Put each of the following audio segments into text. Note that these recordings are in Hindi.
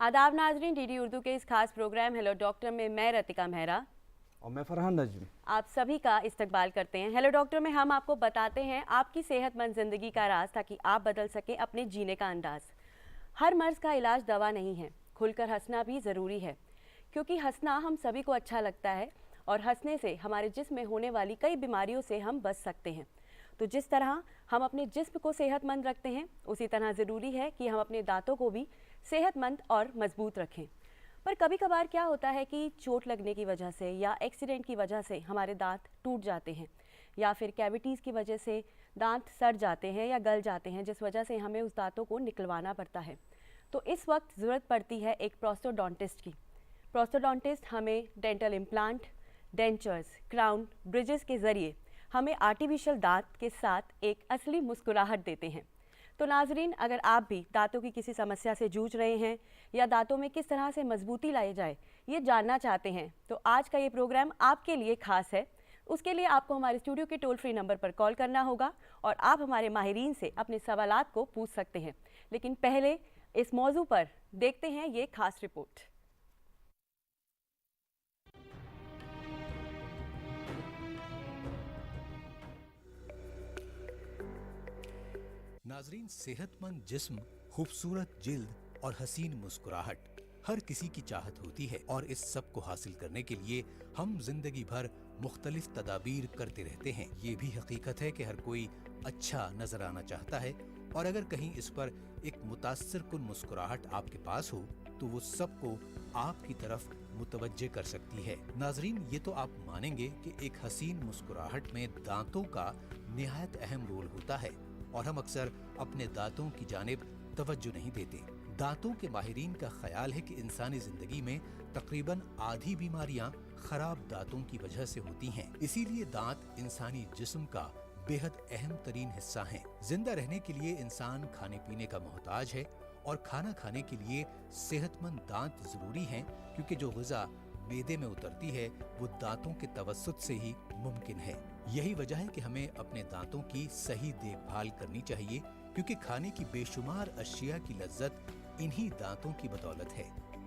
आदाब नाजरीन, डीडी उर्दू के इस खास प्रोग्राम हेलो डॉक्टर में मैं रतिका मेहरा और मैं फरहान नजमी आप सभी का इस्तकबाल करते हैं। हेलो डॉक्टर में हम आपको बताते हैं आपकी सेहतमंद ज़िंदगी का राज, ताकि आप बदल सकें अपने जीने का अंदाज़। हर मर्ज़ का इलाज दवा नहीं है, खुलकर हंसना भी ज़रूरी है, क्योंकि हंसना हम सभी को अच्छा लगता है और हंसने से हमारे जिस्म में होने वाली कई बीमारियों से हम बच सकते हैं। तो जिस तरह हम अपने जिस्म को सेहतमंद रखते हैं, उसी तरह ज़रूरी है कि हम अपने दांतों को भी सेहतमंद और मजबूत रखें। पर कभी कभार क्या होता है कि चोट लगने की वजह से या एक्सीडेंट की वजह से हमारे दांत टूट जाते हैं, या फिर कैविटीज़ की वजह से दांत सड़ जाते हैं या गल जाते हैं, जिस वजह से हमें उस दांतों को निकलवाना पड़ता है। तो इस वक्त ज़रूरत पड़ती है एक प्रोस्थोडोंटिस्ट की। प्रोस्थोडोंटिस्ट हमें dental implant, dentures, crown, bridges के ज़रिए हमें आर्टिफिशियल दांत के साथ एक असली मुस्कुराहट देते हैं। तो नाजरीन, अगर आप भी दांतों की किसी समस्या से जूझ रहे हैं या दांतों में किस तरह से मजबूती लाई जाए ये जानना चाहते हैं, तो आज का ये प्रोग्राम आपके लिए खास है। उसके लिए आपको हमारे स्टूडियो के टोल फ्री नंबर पर कॉल करना होगा और आप हमारे माहिरीन से अपने सवालात को पूछ सकते हैं। लेकिन पहले इस मौजू पर देखते हैं ये खास रिपोर्ट। नाजरीन, सेहतमंद जिस्म, खूबसूरत जिल्द और हसीन मुस्कुराहट हर किसी की चाहत होती है, और इस सब को हासिल करने के लिए हम जिंदगी भर मुख्तलिफ तदाबीर करते रहते हैं। ये भी हकीकत है कि हर कोई अच्छा नजर आना चाहता है, और अगर कहीं इस पर एक मुतासिर कुन मुस्कुराहट आपके पास हो तो वो सबको आपकी तरफ मुतवज्जे कर सकती है। नाजरीन, ये तो आप मानेंगे कि एक हसीन मुस्कुराहट में दांतों का निहायत अहम रोल होता है, और हम अक्सर अपने दांतों की जानिब तवज्जो नहीं देते। दांतों के माहिरीन का ख्याल है कि इंसानी जिंदगी में तकरीबन आधी बीमारियां खराब दांतों की वजह से होती हैं। इसीलिए दांत इंसानी जिस्म का बेहद अहम तरीन हिस्सा हैं। जिंदा रहने के लिए इंसान खाने पीने का मोहताज है, और खाना खाने के लिए सेहतमंद दांत जरूरी हैं, क्योंकि जो ग़िज़ा मैदे में उतरती है वो दांतों के तवस्सुत से ही मुमकिन है। यही वजह है कि हमें अपने दांतों की सही देखभाल करनी चाहिए, क्योंकि खाने की बेशुमार अशिया की लज्जत इन्हीं दांतों की बदौलत है।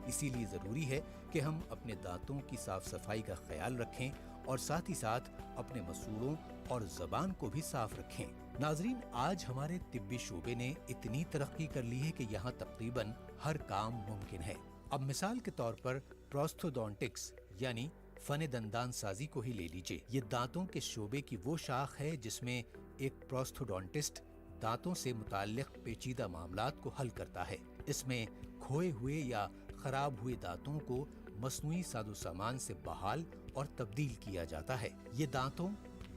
इसीलिए ज़रूरी है कि हम अपने दांतों की साफ सफाई का ख्याल रखें, और साथ ही साथ अपने मसूड़ों और ज़बान को भी साफ रखें। नाजरीन, आज हमारे तिब्बी शोबे ने इतनी तरक्की कर ली है कि यहाँ तकरीबन हर काम मुमकिन है। अब मिसाल के तौर पर प्रोस्थोडोंटिक्स यानी फन दंदान साजी को ही ले लीजिए। ये दांतों के शोबे की वो शाख है जिसमें एक प्रोस्थोडोंटिस्ट दांतों से मुताल्लिक पेचीदा मामलात को हल करता है। इसमें खोए हुए या खराब हुए दांतों को मसनूई साजो सामान से बहाल और तब्दील किया जाता है। ये दांतों,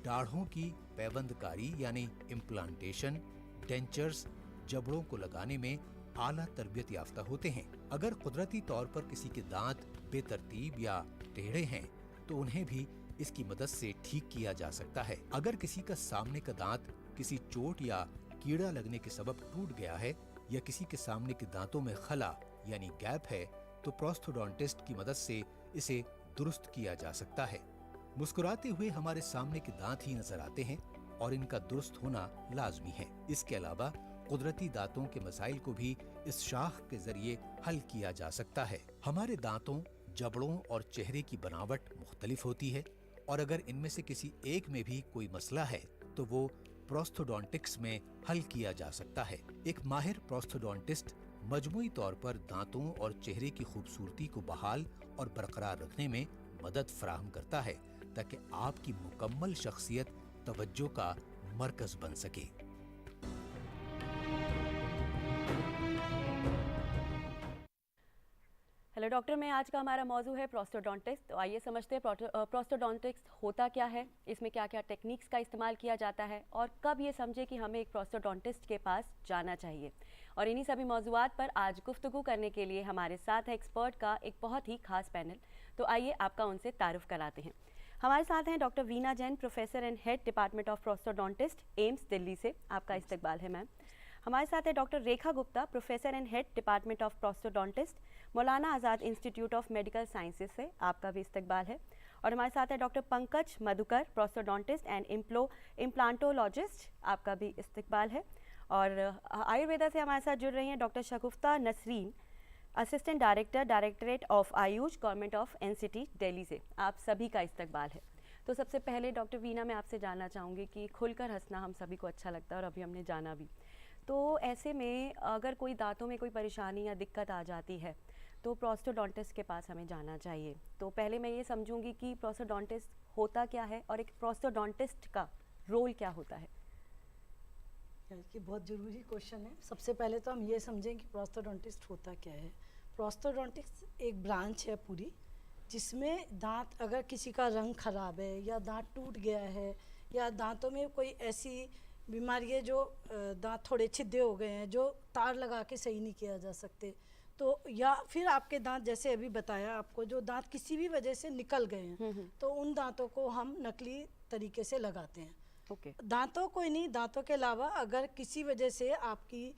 दाढ़ों की पैबंदकारी यानी इम्प्लांटेशन, डेंचर्स, जबड़ों को लगाने में आला तरबियत याफ्ता होते हैं। अगर कुदरती तौर पर किसी के दांत बेतरतीब या टेढ़े हैं तो उन्हें भी इसकी मदद से ठीक किया जा सकता है। अगर किसी का सामने का दांत किसी चोट या कीड़ा लगने के सबब टूट गया है, या किसी के सामने के दांतों में खला यानी गैप है, तो प्रोस्थोडोंटिस्ट की मदद से इसे दुरुस्त किया जा सकता है। मुस्कुराते हुए हमारे सामने के दांत ही नजर आते हैं, और इनका दुरुस्त होना लाजमी है। इसके अलावा कुदरती दांतों के मसाइल को भी इस शाख के जरिए हल किया जा सकता है। हमारे दांतों, जबड़ों और चेहरे की बनावट मुख्तलिफ होती है, और अगर इनमें से किसी एक में भी कोई मसला है तो वो प्रोस्थोडोंटिक्स में हल किया जा सकता है। एक माहिर प्रोस्थोडोंटिस्ट मजमूई तौर पर दांतों और चेहरे की खूबसूरती को बहाल और बरकरार रखने में मदद फराहम करता है, ताकि आपकी मुकम्मल शख्सियत तवज्जो का मरकज बन सके। हेलो डॉक्टर में आज का हमारा मौजू है प्रोस्थोडोंटिक्स। तो आइए समझते हैं प्रोस्थोडोंटिक्स होता क्या है, इसमें क्या क्या टेक्निक्स का इस्तेमाल किया जाता है, और कब ये समझे कि हमें एक प्रोस्थोडोंटिस्ट के पास जाना चाहिए। और इन्हीं सभी मौजूआत पर आज गुफ्तगू करने के लिए हमारे साथ है एक्सपर्ट का एक बहुत ही खास पैनल। तो आइए आपका उनसे तारुफ कराते हैं। हमारे साथ हैं doctor Veena Jain, professor and head department of prosthodontist, AIIMS Delhi से। आपका इस्तकबाल है मैम। हमारे साथ है doctor Rekha Gupta, professor and head department of prosthodontist, Maulana Azad institute of medical sciences से। आपका भी इस्तकबाल है। और हमारे साथ है doctor Pankaj Madhukar, prosthodontist and implantologist. आपका भी इस्तकबाल है। और आयुर्वेदा से हमारे साथ जुड़ रही हैं doctor Shagufta Nasreen, assistant director, directorate of Ayush, government of NCT Delhi से आप सभी का इस्तकबाल है। तो सबसे पहले डॉक्टर वीना, मैं आपसे जानना चाहूँगी कि खुलकर हंसना हम सभी को अच्छा लगता है और अभी हमने जाना भी, तो ऐसे में अगर कोई दांतों में कोई परेशानी या दिक्कत आ जाती है तो प्रोस्टोडोंटिस्ट के पास हमें जाना चाहिए। तो पहले मैं ये समझूंगी कि प्रोस्टोडोंटिस्ट होता क्या है और एक प्रोस्टोडोंटिस्ट का रोल क्या होता है। ये बहुत ज़रूरी क्वेश्चन है। सबसे पहले तो हम ये समझें कि प्रोस्टोडोंटिस्ट होता क्या है। प्रोस्टोडोंटिस्ट एक ब्रांच है पूरी, जिसमें दांत अगर किसी का रंग ख़राब है या दांत टूट गया है या दांतों में कोई ऐसी बीमारी है जो दांत थोड़े छिद्रे हो गए हैं जो तार लगा के सही नहीं किया जा सकते, तो या फिर आपके दांत जैसे अभी बताया आपको जो दांत किसी भी वजह से निकल गए हैं तो उन दांतों को हम नकली तरीके से लगाते हैं। ओके। दांतों को ही नहीं, दांतों के अलावा अगर किसी वजह से आपकी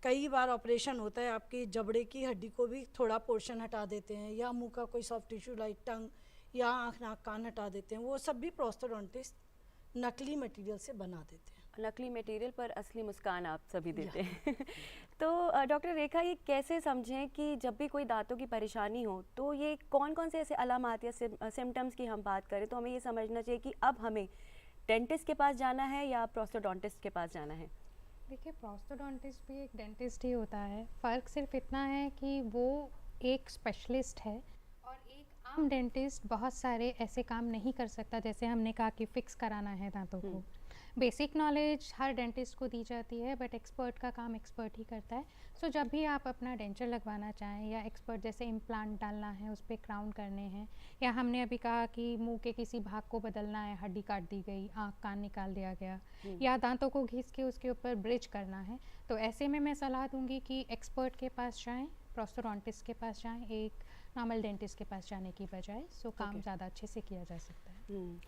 कई बार ऑपरेशन होता है, आपकी जबड़े की हड्डी को भी थोड़ा पोर्शन हटा देते हैं या मुंह का कोई सॉफ्ट टिश्यू लाइक टंग या आँख नाक कान हटा देते हैं, वो सब भी प्रोस्टोडोंटिस्ट नकली मटेरियल से बना देते हैं। नकली मटेरियल पर असली मुस्कान आप सभी देते हैं। तो डॉक्टर रेखा, ये कैसे समझें कि जब भी कोई दांतों की परेशानी हो तो ये कौन कौन से ऐसे अलामात या सिम्टम्स की हम बात करें तो हमें ये समझना चाहिए कि अब हमें डेंटिस्ट के पास जाना है या प्रोस्टोडोंटिस्ट के पास जाना है? देखिए, प्रोस्टोडोंटिस्ट भी एक डेंटिस्ट ही होता है। फ़र्क सिर्फ इतना है कि वो एक स्पेशलिस्ट है और एक आम डेंटिस्ट बहुत सारे ऐसे काम नहीं कर सकता। जैसे हमने कहा कि फ़िक्स कराना है दांतों को, बेसिक नॉलेज हर डेंटिस्ट को दी जाती है, बट एक्सपर्ट का काम एक्सपर्ट ही करता है। सो जब भी आप अपना डेंचर लगवाना चाहें या एक्सपर्ट जैसे इम्प्लांट डालना है, उस पर क्राउन करने हैं, या हमने अभी कहा कि मुंह के किसी भाग को बदलना है, हड्डी काट दी गई, आँख कान निकाल दिया गया, या दांतों को घिस के उसके ऊपर ब्रिज करना है, तो ऐसे में मैं सलाह दूंगी कि एक्सपर्ट के पास जाएँ, प्रोस्टोडोंटिस्ट के पास जाएँ, एक नॉर्मल डेंटिस्ट के पास जाने की बजाय। सो काम ज़्यादा अच्छे से किया जा सकता है।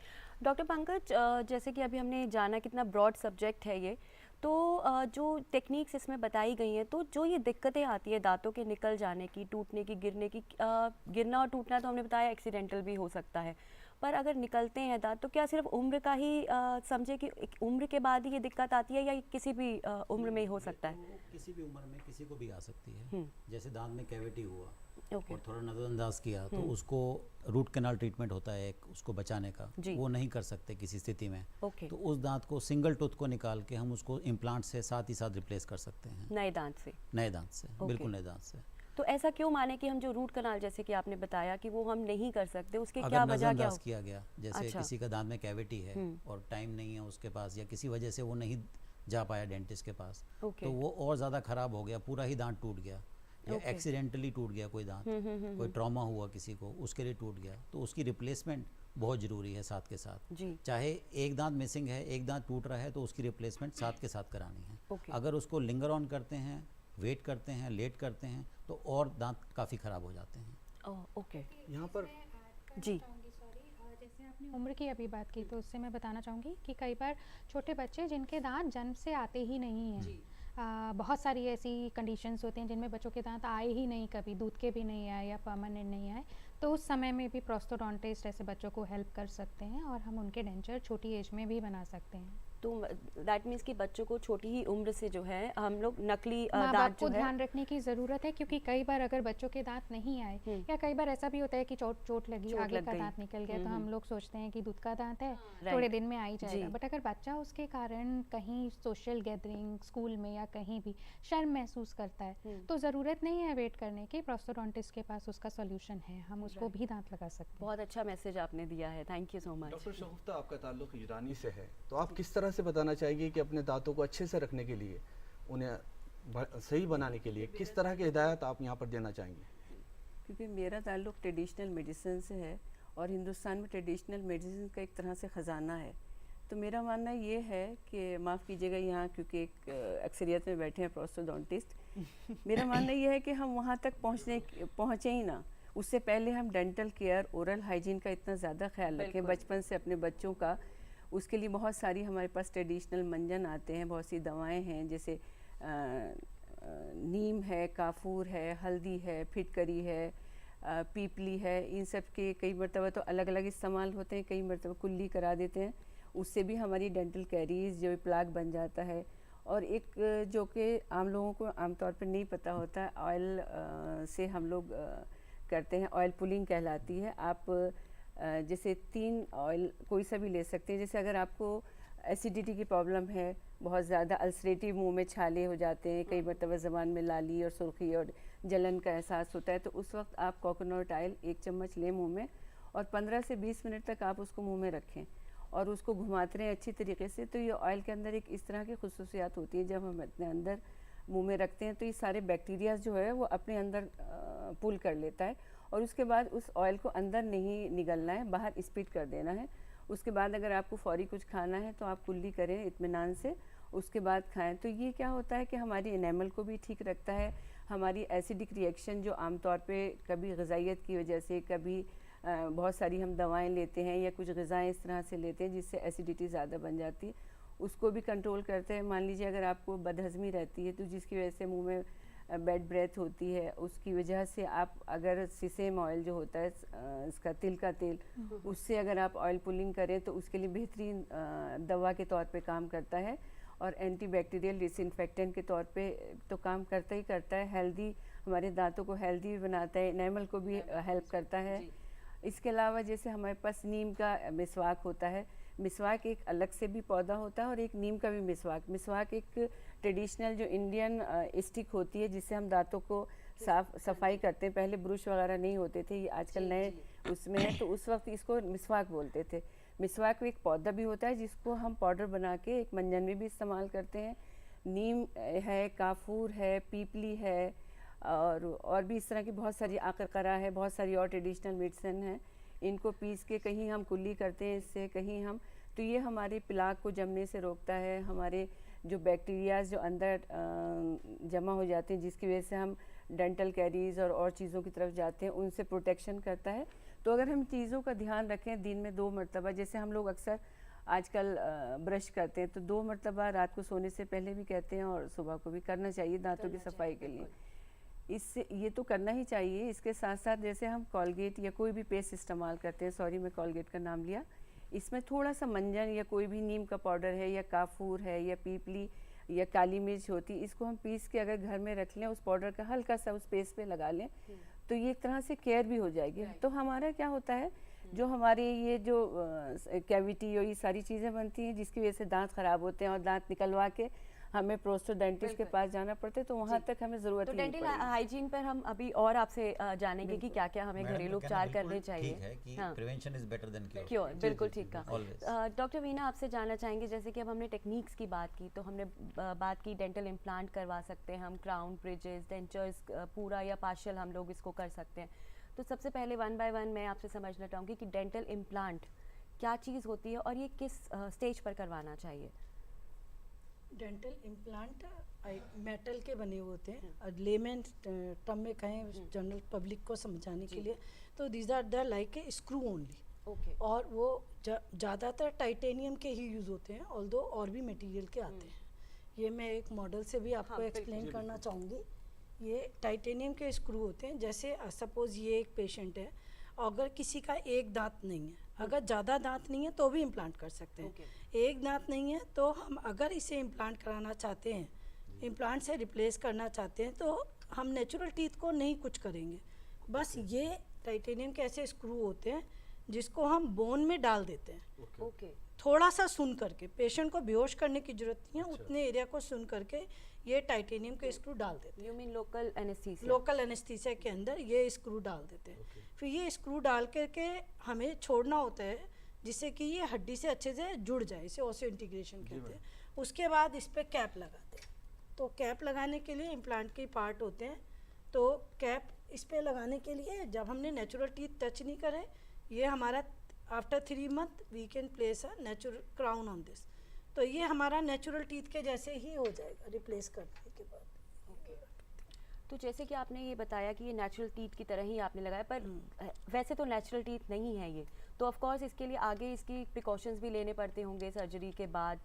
डॉक्टर पंकज, जैसे कि अभी हमने जाना कितना ब्रॉड सब्जेक्ट है ये, तो जो टेक्निक्स इसमें बताई गई हैं, तो जो ये दिक्कतें आती है दांतों के निकल जाने की, टूटने की, गिरने की, गिरना और टूटना तो हमने बताया एक्सीडेंटल भी हो सकता है, पर अगर निकलते हैं दांत तो क्या सिर्फ उम्र का ही समझे कि एक उम्र के बाद ही ये दिक्कत आती है या किसी भी उम्र में हो सकता है? किसी भी उम्र में किसी को भी आ सकती है। जैसे दांत में कैविटी हुआ ओके। और थोड़ा नज़रअंदाज किया तो उसको रूट कैनाल ट्रीटमेंट होता है एक, उसको बचाने का, वो नहीं कर सकते किसी स्थिति में। ओके। तो उस दांत को सिंगल टूथ को निकाल के हम उसको इम्प्लांट से साथ ही साथ रिप्लेस कर सकते हैं, नए दांत से। नए दांत से, बिल्कुल नए दांत से। तो ऐसा क्यों माने कि हम जो रूट कनाल जैसे कि आपने बताया कि वो हम नहीं कर सकते, उसके अगर क्या वजह क्या नज़रअंदाज किया गया, जैसे अच्छा। किसी का दांत में कैविटी है और टाइम नहीं है उसके पास या किसी वजह से वो नहीं जा पाया डेंटिस्ट के पास, तो वो और ज़्यादा ख़राब हो गया, पूरा ही दांत टूट गया या एक्सीडेंटली टूट गया कोई दांत, कोई ट्रॉमा हुआ किसी को, उसके लिए टूट गया, तो उसकी रिप्लेसमेंट बहुत ज़रूरी है साथ के साथ जी। चाहे एक दांत मिसिंग है, एक दांत टूट रहा है, तो उसकी रिप्लेसमेंट साथ के साथ करानी है। अगर उसको लिंगर ऑन करते हैं, वेट करते हैं, लेट करते हैं, तो और दांत काफ़ी ख़राब हो जाते हैं। ओके। यहाँ पर जी। जैसे आपने उम्र की अभी बात की तो उससे मैं बताना चाहूँगी कि कई बार छोटे बच्चे जिनके दांत जन्म से आते ही नहीं हैं, बहुत सारी ऐसी कंडीशंस होती हैं जिनमें बच्चों के दांत आए ही नहीं, कभी दूध के भी नहीं आए या परमानेंट नहीं आए, तो उस समय में भी प्रोस्टोडोंटिस्ट ऐसे बच्चों को हेल्प कर सकते हैं और हम उनके डेंचर छोटी एज में भी बना सकते हैं। तो दैट मीन्स कि बच्चों को छोटी ही उम्र से जो है हम लोग नकली माँ बाप दांत को जो है ध्यान रखने की ज़रूरत है, क्योंकि कई बार अगर बच्चों के दांत नहीं आए या कई बार ऐसा भी होता है कि चोट लगी, चोट आगे लग का गई। दांत निकल गया, तो हम लोग सोचते हैं कि दूध का दांत है, राइट। थोड़े दिन में आ ही जाएगा, जी। बट अगर बच्चा उसके कारण कहीं सोशल गैदरिंग, स्कूल में या कहीं भी शर्म महसूस करता है, तो ज़रूरत नहीं है वेट करने की, प्रोस्टोडोंटिस्ट के पास उसका सोल्यूशन है, हम उसको भी दांत लगा सकते हैं। बहुत अच्छा मैसेज आपने दिया है, thank you so much. Doctor Shagufta, आपका ताल्लुक ईरानी से है, तो आप किस तरह से बताना चाहेंगे कि अपने दांतों को अच्छे से रखने के लिए, उन्हें सही बनाने के लिए किस तरह की हिदायत आप यहाँ पर देना चाहेंगे? क्योंकि मेरा ताल्लुक ट्रेडिशनल मेडिसिन से है और हिंदुस्तान में ट्रेडिशनल मेडिसिन का एक तरह से ख़जाना है, तो मेरा मानना ये है कि माफ़ कीजिएगा यहाँ क्योंकि एक अक्सरियत में बैठे हैं प्रोस्टोडोंटिस्ट, मेरा मानना ये है कि हम वहाँ तक पहुँचे ही ना, उससे पहले हम डेंटल केयर, ओरल हाइजीन का इतना ज़्यादा ख्याल रखें बचपन से अपने बच्चों का। उसके लिए बहुत सारी हमारे पास ट्रेडिशनल मंजन आते हैं, बहुत सी दवाएं हैं, जैसे नीम है, काफूर है, हल्दी है, फिटकरी है, पीपली है, इन सब के कई मरतबा तो अलग अलग इस्तेमाल होते हैं, कई मरतबा कुल्ली करा देते हैं, उससे भी हमारी डेंटल कैरीज जो प्लाक बन जाता है। और एक जो कि आम लोगों को आमतौर पर नहीं पता होता है, ऑयल से हम लोग करते हैं, ऑयल पुलिंग कहलाती है। आप जैसे 3 ऑयल कोई सा भी ले सकते हैं। जैसे अगर आपको एसिडिटी की प्रॉब्लम है, बहुत ज़्यादा अल्सरेटिव, मुंह में छाले हो जाते हैं, कई मरतबा ज़बान में लाली और सुर्खी और जलन का एहसास होता है, तो उस वक्त आप कोकोनट ऑयल 1 चम्मच लें मुंह में और 15 से 20 मिनट तक आप उसको मुंह में रखें और उसको घुमाते रहें अच्छी तरीके से। तो ये ऑयल के अंदर एक इस तरह की खुसूसियात होती है, जब हम अपने अंदर मुंह में रखते हैं तो ये सारे बैक्टीरियाज जो है वो अपने अंदर पुल कर लेता है और उसके बाद उस ऑयल को अंदर नहीं निगलना है, बाहर स्पिट कर देना है। उसके बाद अगर आपको फौरी कुछ खाना है तो आप कुल्ली करें इत्मीनान से, उसके बाद खाएं। तो ये क्या होता है कि हमारी एनेमल को भी ठीक रखता है, हमारी एसिडिक रिएक्शन जो आमतौर पे कभी ग़िज़ाइयत की वजह से, कभी बहुत सारी हम दवाएं लेते हैं या कुछ ग़िज़ाएं इस तरह से लेते हैं जिससे एसिडिटी ज़्यादा बन जाती है, उसको भी कंट्रोल करते हैं। मान लीजिए अगर आपको बदहज़मी रहती है तो जिसकी वजह से मुँह में बैड ब्रेथ होती है, उसकी वजह से आप अगर सीसेम ऑयल जो होता है इसका तिल का तेल, उससे अगर आप ऑयल पुलिंग करें तो उसके लिए बेहतरीन दवा के तौर पे काम करता है और एंटीबैक्टीरियल डिसइंफेक्टेंट के तौर पे तो काम करता ही करता है। हेल्दी, हमारे दांतों को हेल्दी भी बनाता है, एनेमल को भी हेल्प करता है। इसके अलावा जैसे हमारे पास नीम का मिसवाक होता है, मिसवाक एक अलग से भी पौधा होता है और एक नीम का भी मिसवाक। मिसवाक एक ट्रेडिशनल जो इंडियन स्टिक होती है जिससे हम दांतों को सफाई करते हैं। पहले ब्रुश वगैरह नहीं होते थे, ये आजकल नए उसमें है, तो उस वक्त इसको मिसवाक बोलते थे। मिसवाक एक पौधा भी होता है जिसको हम पाउडर बना के एक मंजन में भी इस्तेमाल करते हैं। नीम है, काफूर है, पीपली है और भी इस तरह की बहुत सारी, आकरकरा है, बहुत सारी और ट्रेडिशनल मेडिसिन है। इनको पीस के कहीं हम कुल्ली करते हैं इससे, कहीं हम, तो ये हमारे प्लाक को जमने से रोकता है, हमारे जो बैक्टीरियाज जो अंदर जमा हो जाते हैं जिसकी वजह से हम डेंटल कैरीज और चीज़ों की तरफ जाते हैं, उनसे प्रोटेक्शन करता है। तो अगर हम चीज़ों का ध्यान रखें दिन में 2 मरतबा, जैसे हम लोग अक्सर आजकल ब्रश करते हैं तो 2 मरतबा रात को सोने से पहले भी कहते हैं और सुबह को भी करना चाहिए दांतों की सफाई के लिए। इससे ये तो करना ही चाहिए। इसके साथ साथ जैसे हम कॉलगेट या कोई भी पेस्ट इस्तेमाल करते हैं, सॉरी मैं कॉलगेट का नाम लिया, इसमें थोड़ा सा मंजन या कोई भी नीम का पाउडर है या काफूर है या पीपली या काली मिर्च होती, इसको हम पीस के अगर घर में रख लें, उस पाउडर का हल्का सा उस पेस्ट पे लगा लें तो ये एक तरह से केयर भी हो जाएगी। तो हमारा क्या होता है, जो हमारे ये जो कैविटी और ये सारी चीज़ें बनती हैं जिसकी वजह से दांत ख़राब होते हैं और दांत निकलवा के हमें प्रोस्टोडेंटिस्ट के पास जाना पड़ता है, तो वहाँ तक हमें ज़रूरत नहीं पड़ेगी। डेंटल हाइजीन पर हम अभी और आपसे जानेंगे कि क्या क्या हमें घरेलू उपचार करने चाहिए। ठीक है कि prevention is better than cure, बिल्कुल ठीक कहा। डॉक्टर वीना, आपसे जानना चाहेंगे, जैसे कि अब हमने टेक्निक्स की बात की, तो हमने बात की डेंटल इम्प्लांट करवा सकते हैं हम, क्राउन, ब्रिजेस, डेंचर्स पूरा या पार्शियल हम लोग इसको कर सकते हैं। तो सबसे पहले 1 बाय 1 मैं आपसे समझना चाहूँगी कि डेंटल इम्प्लांट क्या चीज़ होती है और ये किस स्टेज पर करवाना चाहिए। डेंटल इम्प्लांट मेटल के बने हुए होते हैं, और लेमन टर्म में कहें जनरल पब्लिक को समझाने के लिए, तो these are the like a screw only. और वो ज़्यादातर टाइटेनियम के ही यूज़ होते हैं, ऑल्दो और भी मटेरियल के आते हैं। ये मैं एक मॉडल से भी आपको एक्सप्लेन करना चाहूँगी। ये टाइटेनियम के स्क्रू होते हैं। जैसे सपोज़ ये एक पेशेंट है, अगर किसी का एक दांत नहीं है, अगर ज़्यादा दांत नहीं है तो भी इम्प्लांट कर सकते हैं। एक दांत नहीं है तो हम अगर इसे इम्प्लांट कराना चाहते हैं, इम्प्लांट से रिप्लेस करना चाहते हैं, तो हम नेचुरल टीथ को नहीं कुछ करेंगे। बस ये टाइटेनियम के ऐसे स्क्रू होते हैं जिसको हम बोन में डाल देते हैं। थोड़ा सा सुन करके, पेशेंट को बेहोश करने की जरूरत नहीं है, उतने एरिया को सुन करके ये टाइटेनियम के स्क्रू डाल देते हैं। You mean local anaesthesia? Local anaesthesia के अंदर ये स्क्रू डाल देते हैं। फिर ये स्क्रू डाल करके हमें छोड़ना होता है जिससे कि ये हड्डी से अच्छे से जुड़ जाए, इसे ऑसियो इंटीग्रेशन कहते हैं। उसके बाद इस पर कैप लगाते हैं। तो कैप लगाने के लिए इम्प्लांट के पार्ट होते हैं, तो कैप इस पर लगाने के लिए जब हमने नेचुरल टीथ टच नहीं करे, ये हमारा after 3 month we can place a natural crown on this. तो ये हमारा नेचुरल टीथ के जैसे ही हो जाएगा रिप्लेस करने के बाद। तो जैसे कि आपने ये बताया कि ये नेचुरल टीथ की तरह ही आपने लगाया, पर वैसे तो नेचुरल टीथ नहीं है ये, तो ऑफ कोर्स इसके लिए आगे इसकी प्रिकॉशंस भी लेने पड़ते होंगे सर्जरी के बाद।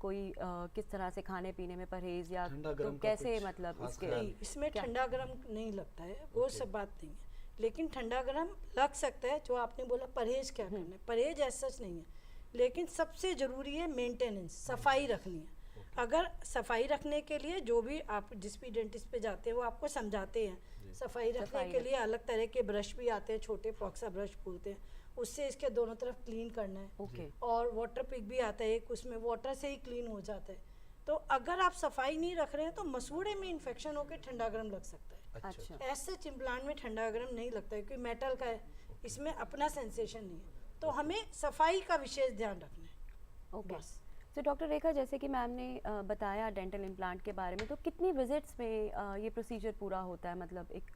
कोई किस तरह से खाने पीने में परहेज या तो कैसे, मतलब इसके नहीं, इसमें ठंडा गर्म नहीं लगता है, वो सब बात नहीं है, लेकिन ठंडा गर्म लग सकता है। जो आपने बोला परहेज क्या करना है, परहेज ऐसा नहीं है, लेकिन सबसे ज़रूरी है मेंटेनेंस, सफाई रखनी है। अगर सफाई रखने के लिए जो भी आप जिस भी डेंटिस्ट पे जाते हैं वो आपको समझाते हैं सफाई रखने के लिए अलग तरह के ब्रश भी आते हैं, छोटे प्रोक्सा ब्रश बोलते हैं, उससे इसके दोनों तरफ क्लीन करना है। ओके। और वाटर पिक भी आता है एक, उसमें वाटर से ही क्लीन हो जाता है। तो अगर आप सफाई नहीं रख रहे हैं तो मसूड़े में इन्फेक्शन होकर ठंडा गर्म लग सकता है। अच्छा। ऐसे इम्प्लांट में ठंडा गर्म नहीं लगता है क्योंकि मेटल का है, इसमें अपना सेंसेशन नहीं है। तो हमें सफाई का विशेष ध्यान रखना है। ओके। बस। तो डॉक्टर रेखा, जैसे कि मैम ने बताया डेंटल इम्प्लांट के बारे में, तो कितनी विजिट्स में ये प्रोसीजर पूरा होता है? मतलब एक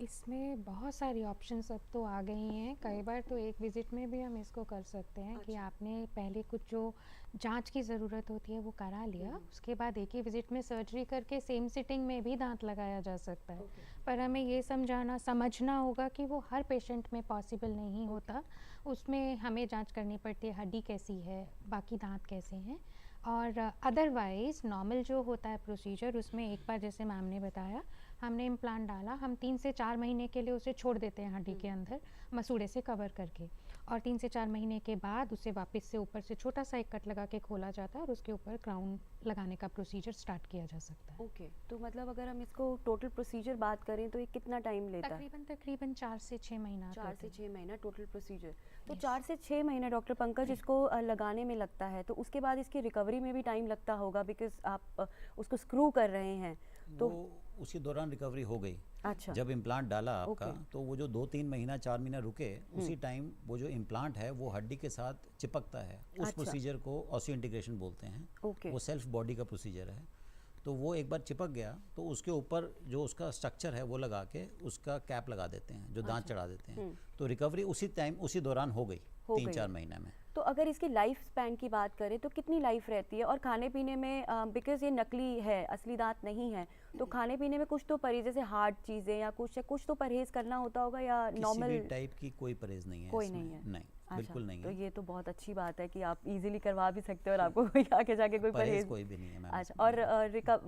इसमें बहुत सारी ऑप्शंस अब तो आ गई हैं। कई बार तो एक विज़िट में भी हम इसको कर सकते हैं कि आपने पहले कुछ जो जांच की ज़रूरत होती है वो करा लिया, उसके बाद एक ही विज़िट में सर्जरी करके सेम सिटिंग में भी दांत लगाया जा सकता है। पर हमें ये समझना होगा कि वो हर पेशेंट में पॉसिबल नहीं होता। उसमें हमें जांच करनी पड़ती है हड्डी कैसी है, बाकी दांत कैसे हैं। और अदरवाइज़ नॉर्मल जो होता है प्रोसीजर, उसमें एक बार जैसे मैम ने बताया हमने इम्प्लांट डाला, हम 3 से 4 महीने के लिए उसे छोड़ देते हैं हड्डी के अंदर मसूड़े से कवर करके, और 3 से 4 महीने के बाद उसे वापस से ऊपर से छोटा सा एक कट लगा के खोला जाता है और उसके ऊपर क्राउन लगाने का प्रोसीजर स्टार्ट किया जा सकता है। ओके। तो मतलब अगर हम इसको टोटल प्रोसीजर बात करें तो ये कितना टाइम लेता है? तकरीबन 4 से 6 महीना। 4 से 6 महीना टोटल प्रोसीजर। तो 4 से 6 महीना डॉक्टर पंकज इसको लगाने में लगता है, तो उसके बाद इसकी रिकवरी में भी टाइम लगता होगा, बिकॉज आप उसको स्क्रू कर रहे हैं तो वो उसी दौरान रिकवरी हो गई। अच्छा। जब इम्प्लांट डाला आपका ओके। तो वो जो 2-3 महीना 4 महीना रुके, उसी टाइम वो जो इम्प्लांट है वो हड्डी के साथ चिपकता है। उस अच्छा। प्रोसीजर को ऑसियो इंटीग्रेशन बोलते हैं। ओके। वो सेल्फ बॉडी का प्रोसीजर है। तो वो एक बार चिपक गया तो उसके ऊपर जो उसका स्ट्रक्चर है वो लगा के उसका कैप लगा देते हैं, जो दांत चढ़ा देते हैं। तो रिकवरी उसी दौरान हो गई 3-4 महीने में। तो अगर इसकी लाइफ स्पैन की बात करें तो कितनी लाइफ रहती है? और खाने पीने में, बिकॉज ये नकली है, असली दांत नहीं है, तो खाने पीने में कुछ तो परहेज, जैसे हार्ड चीज़ें या कुछ तो परहेज करना होता होगा, या नॉर्मल किसी भी टाइप की कोई परहेज नहीं है? कोई इसमें। नहीं है? नहीं, अच्छा, बिल्कुल नहीं तो है। ये तो बहुत अच्छी बात है कि आप इजीली करवा भी सकते हो और आपको कोई आगे जाके कोई परहेज परहेज कोई भी नहीं है मैम। अच्छा।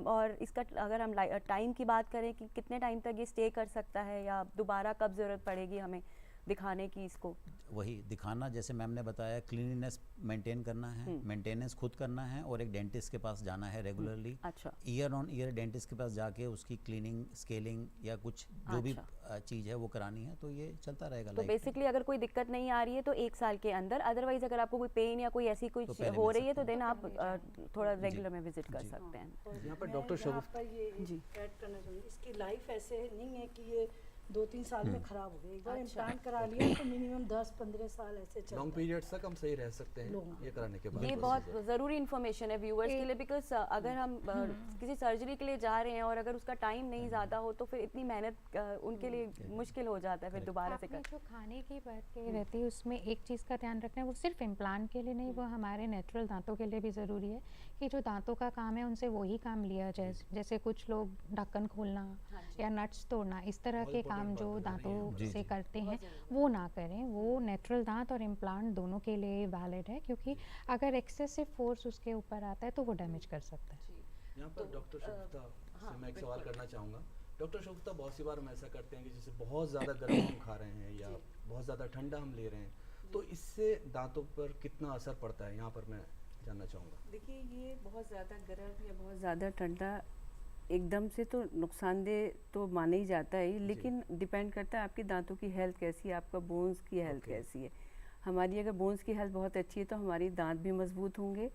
और इसका अगर हम टाइम की बात करें कि कितने टाइम तक ये स्टे कर सकता है, या दोबारा कब ज़रूरत पड़ेगी हमें दिखाने की इसको? वही दिखाना, जैसे मैम ने बताया, क्लीनिनेस मेंटेन करना है, मेंटेनेंस खुद करना है, और एक डेंटिस्ट के पास जाना है रेगुलरली। अच्छा। ईयर ऑन ईयर डेंटिस्ट के पास जाके उसकी क्लीनिंग, स्केलिंग या कुछ जो भी चीज़ है वो करानी है। तो ये चलता रहेगा। तो बेसिकली अगर कोई दिक्कत नहीं आ रही है तो 1 साल के अंदर, अदरवाइज अगर आपको कोई पेन या कोई ऐसी कोई तो पहले हो मिल रही है तो सकते देन आप थोड़ा रेगुलर में विजिट कर सकते हैं। यहाँ पर मैं डॉक्टर यहाँ शगुफ्ता पर ये ऐड करना चाहूँगी, इसकी लाइफ ऐसे नहीं है कि ये 2-3 साल में खराब हो गई। एक बार इम्प्लांट करा लिया तो मिनिमम 10-15 साल ऐसे चलता लॉन्ग है। पीरियड तक हम सही रह सकते हैं ये कराने के बाद। ये बहुत ज़रूरी इन्फॉर्मेशन है व्यूअर्स के लिए, बिकॉज अगर हम किसी सर्जरी के लिए जा रहे हैं और अगर उसका टाइम नहीं ज़्यादा हो तो फिर इतनी मेहनत उनके लिए मुश्किल हो जाता है फिर दोबारा से आपने कर। जो खाने की बात कही रहती है उसमें एक चीज़ का ध्यान रखना है, वो सिर्फ इम्प्लांट के लिए नहीं, वो हमारे नेचुरल दांतों के लिए भी ज़रूरी है कि जो दांतों का काम है उनसे वही काम लिया जाए। जैसे कुछ लोग ढक्कन खोलना या नट्स तोड़ना, इस तरह के काम जो दांतों से करते हैं वो ना करें। वो नेचुरल दांत और इम्प्लांट दोनों के लिए वैलिड है, क्योंकि अगर एक्सेसिव फोर्स उसके ऊपर आता है तो वो डैमेज कर सकता है। यहाँ पर डॉक्टर शगुफ्ता से मैं एक सवाल करना चाहूँगा। डॉक्टर शगुफ्ता, बहुत सी बार हम ऐसा करते हैं कि जैसे बहुत ज़्यादा गर्म हम खा रहे हैं या बहुत ज़्यादा ठंडा हम ले रहे हैं, तो इससे दांतों पर कितना असर पड़ता है, यहाँ पर मैं जानना चाहूँगा। देखिए, ये बहुत ज़्यादा गर्म या बहुत ज़्यादा ठंडा एकदम से तो नुकसानदेह तो माना ही जाता है, लेकिन डिपेंड करता है आपकी दांतों की हेल्थ कैसी है, आपका बोन्स की हेल्थ कैसी है। हमारी अगर बोन्स की हेल्थ बहुत अच्छी है तो हमारी दांत भी मजबूत होंगे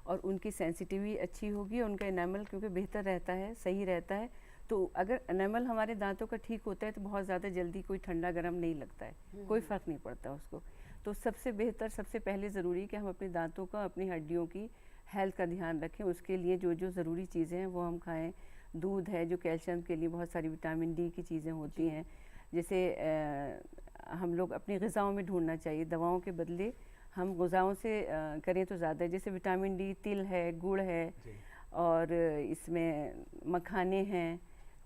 और उनकी सेंसिटिविटी अच्छी होगी, उनका एनामल क्योंकि बेहतर रहता है, सही रहता है। तो अगर एनामल हमारे दांतों का ठीक होता है तो बहुत ज़्यादा जल्दी कोई ठंडा गर्म नहीं लगता है, कोई फ़र्क नहीं पड़ता उसको। तो सबसे बेहतर, सबसे पहले ज़रूरी कि हम अपने दांतों का, अपनी हड्डियों की हेल्थ का ध्यान रखें। उसके लिए जो जो ज़रूरी चीज़ें हैं वो हम खाएँ। दूध है जो कैल्शियम के लिए, बहुत सारी विटामिन डी की चीज़ें होती हैं, जैसे हम लोग अपनी ग़िज़ाओं में ढूंढना चाहिए। दवाओं के बदले हम ग़िज़ाओं से करें तो ज़्यादा, जैसे विटामिन डी, तिल है, गुड़ है, और इसमें मखाने हैं,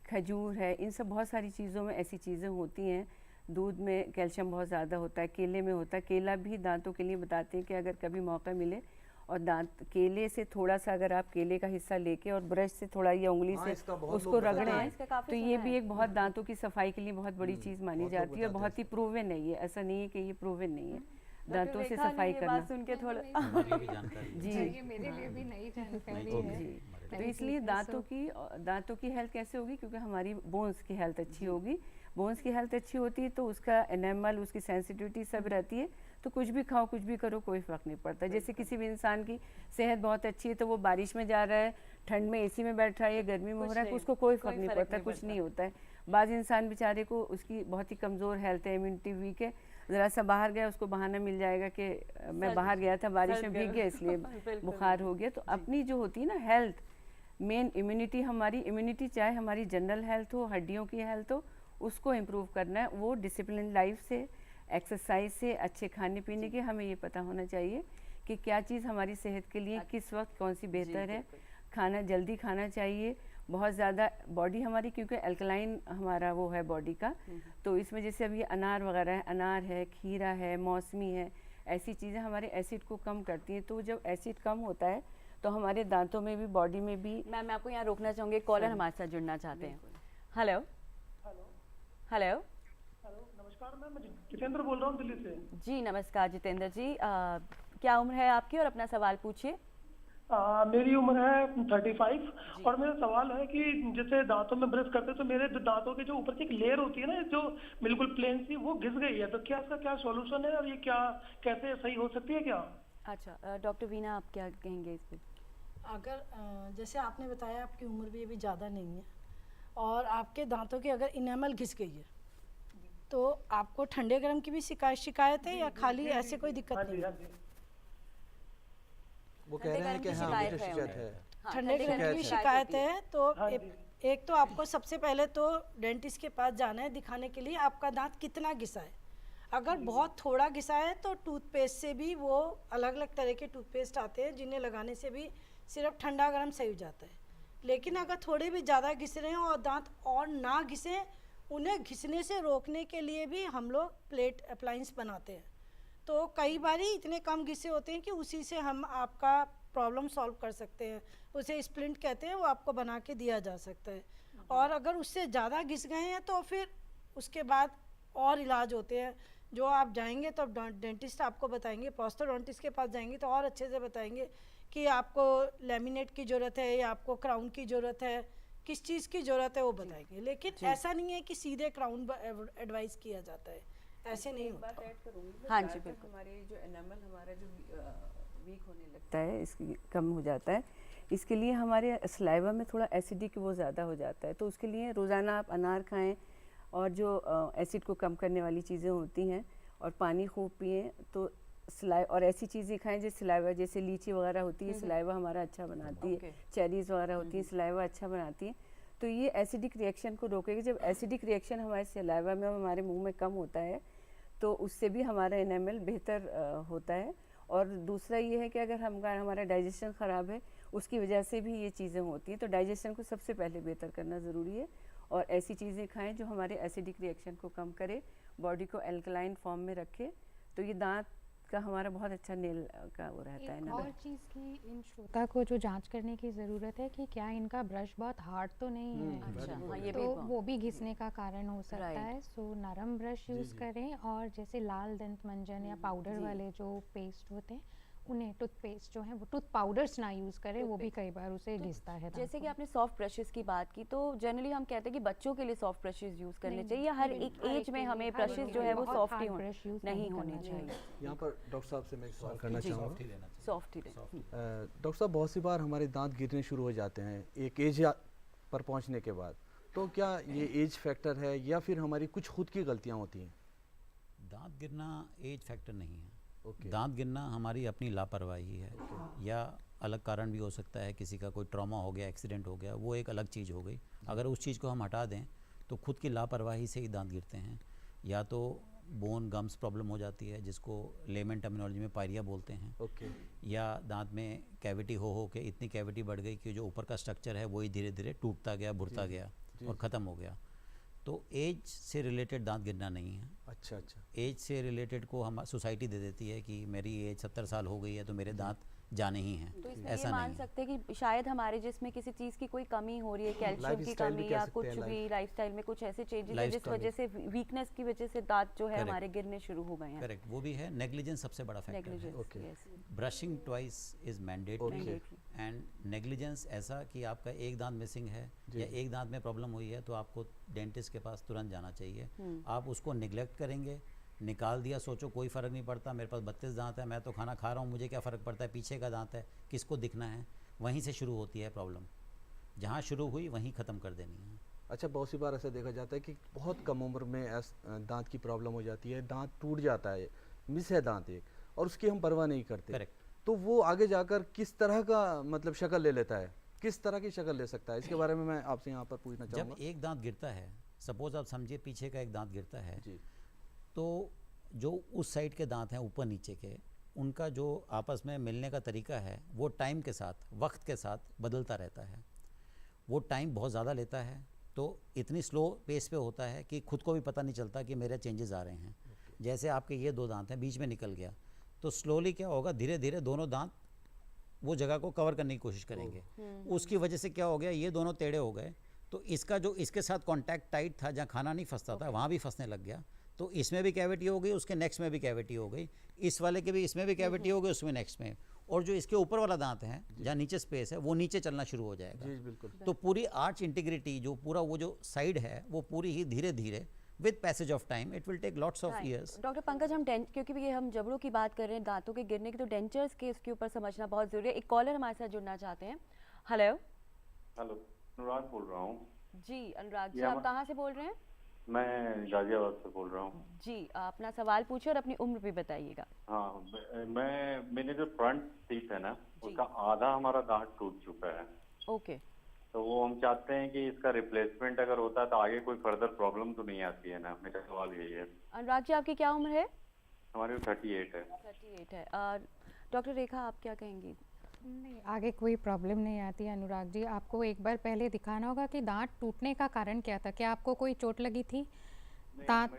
खजूर है, इन सब बहुत सारी चीज़ों में ऐसी चीज़ें होती हैं। दूध में कैल्शियम बहुत ज़्यादा होता है, केले में होता है। केला भी दांतों के लिए बताते हैं कि अगर कभी मौका मिले और दांत केले से थोड़ा सा अगर आप केले का हिस्सा लेके और ब्रश से थोड़ा ये उंगली से उसको रगड़ें तो ये भी एक बहुत दांतों की सफाई के लिए बहुत बड़ी चीज़ मानी जाती है और बहुत ही प्रूवन है ये। ऐसा नहीं है कि ये प्रूवन नहीं है, दांतों से रेखा ने सफाई ये करना। बात सुन के थोड़ा हमारे लिए भी जानकारी जी। है। ये मेरे लिए भी नई जानकारी तो है। जी। तो Thank इसलिए you, दांतों की हेल्थ कैसे होगी, क्योंकि हमारी बोन्स की हेल्थ अच्छी होगी। बोन्स की हेल्थ अच्छी होती है तो उसका एनेमल, उसकी सेंसिटिविटी सब रहती है, तो कुछ भी खाओ कुछ भी करो कोई फ़र्क नहीं पड़ता। जैसे किसी भी इंसान की सेहत बहुत अच्छी है तो वो बारिश में जा रहा है, ठंड में एसी में बैठ रहा है या गर्मी में हो रहा है, उसको कोई फ़र्क नहीं पड़ता, कुछ नहीं होता है। बाज़ इंसान बेचारे को उसकी बहुत ही कमज़ोर हेल्थ है, इम्यूनिटी वीक है, ज़रा सा बाहर गया उसको बहाना मिल जाएगा कि मैं बाहर गया था बारिश में भीग गया इसलिए बुखार हो गया। तो अपनी जो होती है ना हेल्थ, मेन इम्यूनिटी, हमारी इम्यूनिटी चाहे हमारी जनरल हेल्थ हो, हड्डियों की हेल्थ हो, उसको इम्प्रूव करना है। वो डिसिप्लिन लाइफ से, एक्सरसाइज से, अच्छे खाने पीने के, हमें ये पता होना चाहिए कि क्या चीज़ हमारी सेहत के लिए किस वक्त कौन सी बेहतर है। खाना जल्दी खाना चाहिए, बहुत ज़्यादा बॉडी हमारी, क्योंकि अल्कलाइन हमारा वो है बॉडी का, तो इसमें जैसे अभी अनार वगैरह है, अनार है, खीरा है, मौसमी है, ऐसी चीज़ें हमारे एसिड को कम करती हैं। तो जब एसिड कम होता है तो हमारे दांतों में भी, बॉडी में भी। मैम मैं आपको यहाँ रोकना चाहूँगी, कॉलर हमारे साथ जुड़ना चाहते हैं। हेलो हेलो हेलो, नमस्कार मैम, मैं जितेंद्र बोल रहा हूँ दिल्ली से। जी नमस्कार जितेंद्र जी, क्या उम्र है आपकी और अपना सवाल पूछिए। मेरी उम्र है 35 और मेरा सवाल है कि जैसे दांतों में ब्रश करते तो मेरे दांतों के जो ऊपर की एक लेयर होती है ना, जो बिल्कुल प्लेन सी, वो घिस गई है। तो क्या इसका क्या सॉल्यूशन है और ये क्या कैसे सही हो सकती है क्या? अच्छा डॉक्टर वीना आप क्या कहेंगे इस पे? अगर जैसे आपने बताया आपकी उम्र भी अभी ज़्यादा नहीं है और आपके दांतों की अगर इनेमल घिस गई है तो आपको ठंडे गर्म की भी शिकायत है या खाली ऐसे कोई दिक्कत नहीं है? वो कह रहे हैं कि हाँ मुझे शिकायत है। ठंडे गर्म की भी शिकायत है तो एक तो आपको सबसे पहले तो डेंटिस्ट के पास जाना है दिखाने के लिए आपका दांत कितना घिसा है। अगर बहुत थोड़ा घिसा है तो टूथपेस्ट से भी, वो अलग अलग तरह के टूथपेस्ट आते हैं जिन्हें लगाने से भी सिर्फ ठंडा गर्म सही हो जाता है। लेकिन अगर थोड़े भी ज़्यादा घिस रहे हैं और दांत और ना घिसे, उन्हें घिसने से रोकने के लिए भी हम लोग प्लेट अप्लायंस बनाते हैं। तो कई बार इतने कम घिसे होते हैं कि उसी से हम आपका प्रॉब्लम सॉल्व कर सकते हैं। उसे स्प्लिंट कहते हैं, वो आपको बना के दिया जा सकता है। और अगर उससे ज़्यादा घिस गए हैं तो फिर उसके बाद और इलाज होते हैं जो आप जाएंगे तो डेंटिस्ट आपको बताएंगे, प्रोस्थोडोंटिस्ट के पास जाएंगे तो और अच्छे से बताएंगे कि आपको लैमिनेट की ज़रूरत है या आपको क्राउन की ज़रूरत है, किस चीज़ की ज़रूरत है वो बताएंगे। लेकिन ऐसा नहीं है कि सीधे क्राउन एडवाइस किया जाता है, ऐसे नहीं होता। हाँ जी बिल्कुल। हमारे जो एनामल हमारा जो वीक होने लगता है, इसकी कम हो जाता है, इसके लिए हमारे सलाइवा में थोड़ा एसिडिक वो ज़्यादा हो जाता है। तो उसके लिए रोज़ाना आप अनार खाएं और जो एसिड को कम करने वाली चीज़ें होती हैं, और पानी खूब पिएं। तो और ऐसी चीज़ें खाएं जैसे सलाइवा, जैसे लीची वगैरह होती है, सलाइवा हमारा अच्छा बनाती है, चेरीज़ वगैरह होती है, सलाइवा अच्छा बनाती है। तो ये एसिडिक रिएक्शन को रोकेगी। जब एसिडिक रिएक्शन हमारे सलाइवा में, हमारे मुंह में कम होता है तो उससे भी हमारा एनामल बेहतर होता है। और दूसरा ये है कि अगर हमारा डाइजेशन ख़राब है, उसकी वजह से भी ये चीज़ें होती हैं। तो डाइजेशन को सबसे पहले बेहतर करना ज़रूरी है, और ऐसी चीज़ें खाएं जो हमारे एसिडिक रिएक्शन को कम करे, बॉडी को एल्कलाइन फॉर्म में रखे। तो ये दांत का हमारा बहुत अच्छा नेल का वो रहता है एक ना। और चीज़ की इन श्रोता को जो जांच करने की ज़रूरत है कि क्या इनका ब्रश बहुत हार्ड तो नहीं है। अच्छा हाँ ये तो भी वो भी घिसने का कारण हो सकता Right. है। सो नरम ब्रश यूज़ करें, और जैसे लाल दंत मंजन या पाउडर वाले जो पेस्ट होते हैं, उन्हें टूथपेस्ट जो है वो टूथ पाउडर्स ना यूज़ करें, वो भी कई बार उसे घिसता है। जैसे कि आपने सॉफ्ट ब्रशेस की बात की, तो जनरली हम कहते हैं कि बच्चों के लिए सॉफ्ट ब्रशेस यूज़ करने चाहिए, या हर एक एज में हमें ब्रशेस जो है वो सॉफ्ट ही नहीं होने चाहिए। यहाँ पर डॉक्टर साहब से मैं एक सवाल करना चाहूँगा। सॉफ्ट ही रहे। डॉक्टर साहब, बहुत सी बार हमारे दांत गिरने शुरू हो जाते हैं एक एज पर पहुँचने के बाद, तो क्या ये एज फैक्टर है या फिर हमारी कुछ खुद की गलतियाँ होती हैं? दांत गिरना एज फैक्टर नहीं है। ओके। दांत गिरना हमारी अपनी लापरवाही है, या अलग कारण भी हो सकता है, किसी का कोई ट्रॉमा हो गया, एक्सीडेंट हो गया, वो एक अलग चीज़ हो गई। अगर उस चीज़ को हम हटा दें तो खुद की लापरवाही से ही दांत गिरते हैं। या तो बोन गम्स प्रॉब्लम हो जाती है, जिसको लेमन टर्मिनोलॉजी में पायरिया बोलते हैं। ओके। या दांत में कैविटी हो के इतनी कैविटी बढ़ गई कि जो ऊपर का स्ट्रक्चर है वही धीरे धीरे टूटता गया, बुरता गया और ख़त्म हो गया। तो एज से रिलेटेड दांत गिरना नहीं है। अच्छा। एज से रिलेटेड को हम सोसाइटी दे देती है कि मेरी एज 70 साल हो गई है तो मेरे दांत जाने ही हैं। तो इसमें ऐसा ये मान नहीं है। सकते हैं कि शायद हमारे जिसमें किसी चीज़ की कोई कमी हो रही है, कैल्शियम की Lifestyle भी कमी कह या सकते कुछ हैं, भी लाइफस्टाइल में कुछ ऐसे चेंजेस है जिस Lifestyle। वजह से वीकनेस की वजह से दांत जो है Correct। हमारे गिरने शुरू हो गए हैं। करेक्ट, वो भी है। नेग्लिजेंस सबसे बड़ा फैक्टर है। Negligence, Okay। Yes, brushing twice is mandatory Mandatory। And negligence ऐसा कि आपका एक दांत मिसिंग है या एक दांत में प्रॉब्लम हुई है तो आपको डेंटिस्ट के पास तुरंत जाना चाहिए। आप उसको निगलेक्ट करेंगे, निकाल दिया, सोचो कोई फ़र्क नहीं पड़ता, मेरे पास 32 दांत है, मैं तो खाना खा रहा हूँ, मुझे क्या फ़र्क पड़ता है, पीछे का दांत है, किसको दिखना है, वहीं से शुरू होती है प्रॉब्लम। जहाँ शुरू हुई वहीं ख़त्म कर देनी है। अच्छा, बहुत सी बार ऐसा देखा जाता है कि बहुत कम उम्र में दांत की प्रॉब्लम हो जाती है, दांत टूट जाता है, मिस है दांत एक, और उसकी हम परवाह नहीं करते। करेक्ट। तो वो आगे जाकर किस तरह का मतलब शक्ल ले लेता है, किस तरह की शक्ल ले सकता है, इसके बारे में मैं आपसे यहाँ पर पूछना जब चाहूँगा। एक दांत गिरता है, सपोज आप समझिए पीछे का एक दांत गिरता है, जी, तो जो उस साइड के दांत हैं ऊपर नीचे के, उनका जो आपस में मिलने का तरीका है वो टाइम के साथ, वक्त के साथ बदलता रहता है। वो टाइम बहुत ज़्यादा लेता है, तो इतनी स्लो पेस पे होता है कि खुद को भी पता नहीं चलता कि मेरे चेंजेस आ रहे हैं। जैसे आपके ये 2 दांत हैं, बीच में निकल गया, तो स्लोली क्या होगा, धीरे धीरे दोनों दांत वो जगह को कवर करने की कोशिश करेंगे। उसकी वजह से क्या हो गया, ये दोनों टेढ़े हो गए, तो इसका जो इसके साथ कांटेक्ट टाइट था, जहाँ खाना नहीं फंसता था, वहाँ भी फंसने लग गया, तो इसमें भी कैविटी हो गई, उसके नेक्स्ट में भी कैविटी हो गई, इस वाले के भी इसमें भी कैविटी हो गई, उसमें नेक्स्ट में, और जो इसके ऊपर वाला दांत है जहाँ नीचे स्पेस है वो नीचे चलना शुरू हो जाएगा। जी बिल्कुल। तो पूरी आर्च इंटीग्रिटी जो पूरा वो जो साइड है वो पूरी ही धीरे धीरे with passage of time, it will take lots of years. Doctor Pankaj, हम क्योंकि ये हम जबड़ों की बात कर रहे हैं, दांतों के गिरने की, तो डेंचर्स के इसके ऊपर समझना बहुत जरूरी है। एक कॉलर हमारे साथ जुड़ना चाहते हैं। हेलो। हेलो, अनुराग बोल रहा हूँ। जी अनुराग जी, ये आप कहाँ से बोल रहे हैं? मैं गाजियाबाद से बोल रहा हूँ। जी, अपना सवाल पूछिए और अपनी उम्र भी बताइएगा। हाँ, मैंने जो फ्रंट टीथ है ना, उसका आधा हमारा दांत टूट चुका है। ओके। तो वो हम चाहते हैं कि इसका रिप्लेसमेंट अगर होता है तो आगे कोई फर्दर प्रॉब्लम तो नहीं आती है ना, मेरा सवाल यही है। अनुराग जी, आपकी क्या उम्र है? हमारी 38 है। 38 है। डॉक्टर रेखा, आप क्या कहेंगी? नहीं, आगे कोई प्रॉब्लम नहीं आती है अनुराग जी। आपको एक बार पहले दिखाना होगा कि दांत टूटने का कारण क्या था। क्या आपको कोई चोट लगी थी? दांत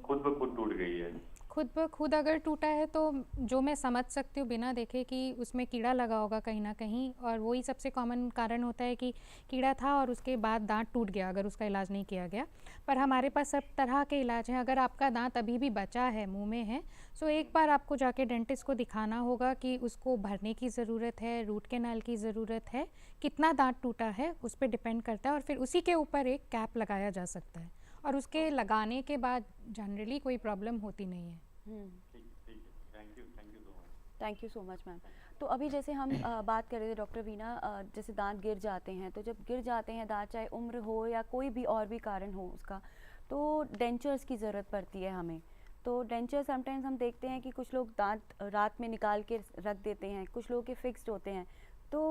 खुद ब खुद टूट गई है। खुद ब खुद अगर टूटा है तो जो मैं समझ सकती हूँ बिना देखे कि उसमें कीड़ा लगा होगा कहीं ना कहीं, और वही सबसे कॉमन कारण होता है कि कीड़ा था और उसके बाद दांत टूट गया अगर उसका इलाज नहीं किया गया। पर हमारे पास सब तरह के इलाज हैं। अगर आपका दांत अभी भी बचा है, मुंह में है, सो एक बार आपको जाके डेंटिस्ट को दिखाना होगा कि उसको भरने की ज़रूरत है, रूट कैनाल की ज़रूरत है, कितना दांत टूटा है उस पर डिपेंड करता है, और फिर उसी के ऊपर एक कैप लगाया जा सकता है, और उसके लगाने के बाद जनरली कोई प्रॉब्लम होती नहीं है। Thank you so much. Thank you so much ma'am. तो अभी जैसे हम बात कर रहे थे डॉक्टर वीना, जैसे दांत गिर जाते हैं, तो जब गिर जाते हैं दांत, चाहे उम्र हो या कोई भी और भी कारण हो उसका, तो डेंचर्स की ज़रूरत पड़ती है हमें। तो डेंचर समटाइम्स हम देखते हैं कि कुछ लोग दांत रात में निकाल के रख देते हैं, कुछ लोग के फिक्स्ड होते हैं। तो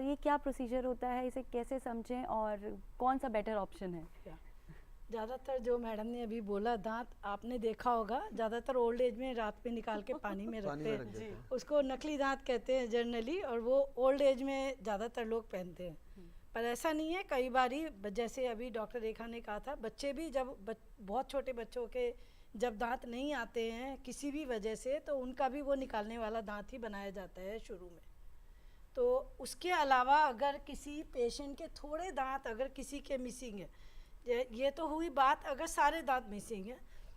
ये क्या प्रोसीजर होता है, इसे कैसे समझें और कौन सा बेटर ऑप्शन है? ज़्यादातर जो मैडम ने अभी बोला, दांत आपने देखा होगा ज़्यादातर ओल्ड एज में रात में निकाल के पानी में रखते हैं, उसको नकली दांत कहते हैं जनरली, और वो ओल्ड एज में ज़्यादातर लोग पहनते हैं। पर ऐसा नहीं है, कई बारी जैसे अभी डॉक्टर रेखा ने कहा था, बच्चे भी जब बहुत छोटे बच्चों के जब दांत नहीं आते हैं किसी भी वजह से, तो उनका भी वो निकालने वाला दांत ही बनाया जाता है शुरू में। तो उसके अलावा अगर किसी पेशेंट के थोड़े दांत अगर किसी के मिसिंग है, ये तो हुई बात अगर सारे दांत मिसिंग है,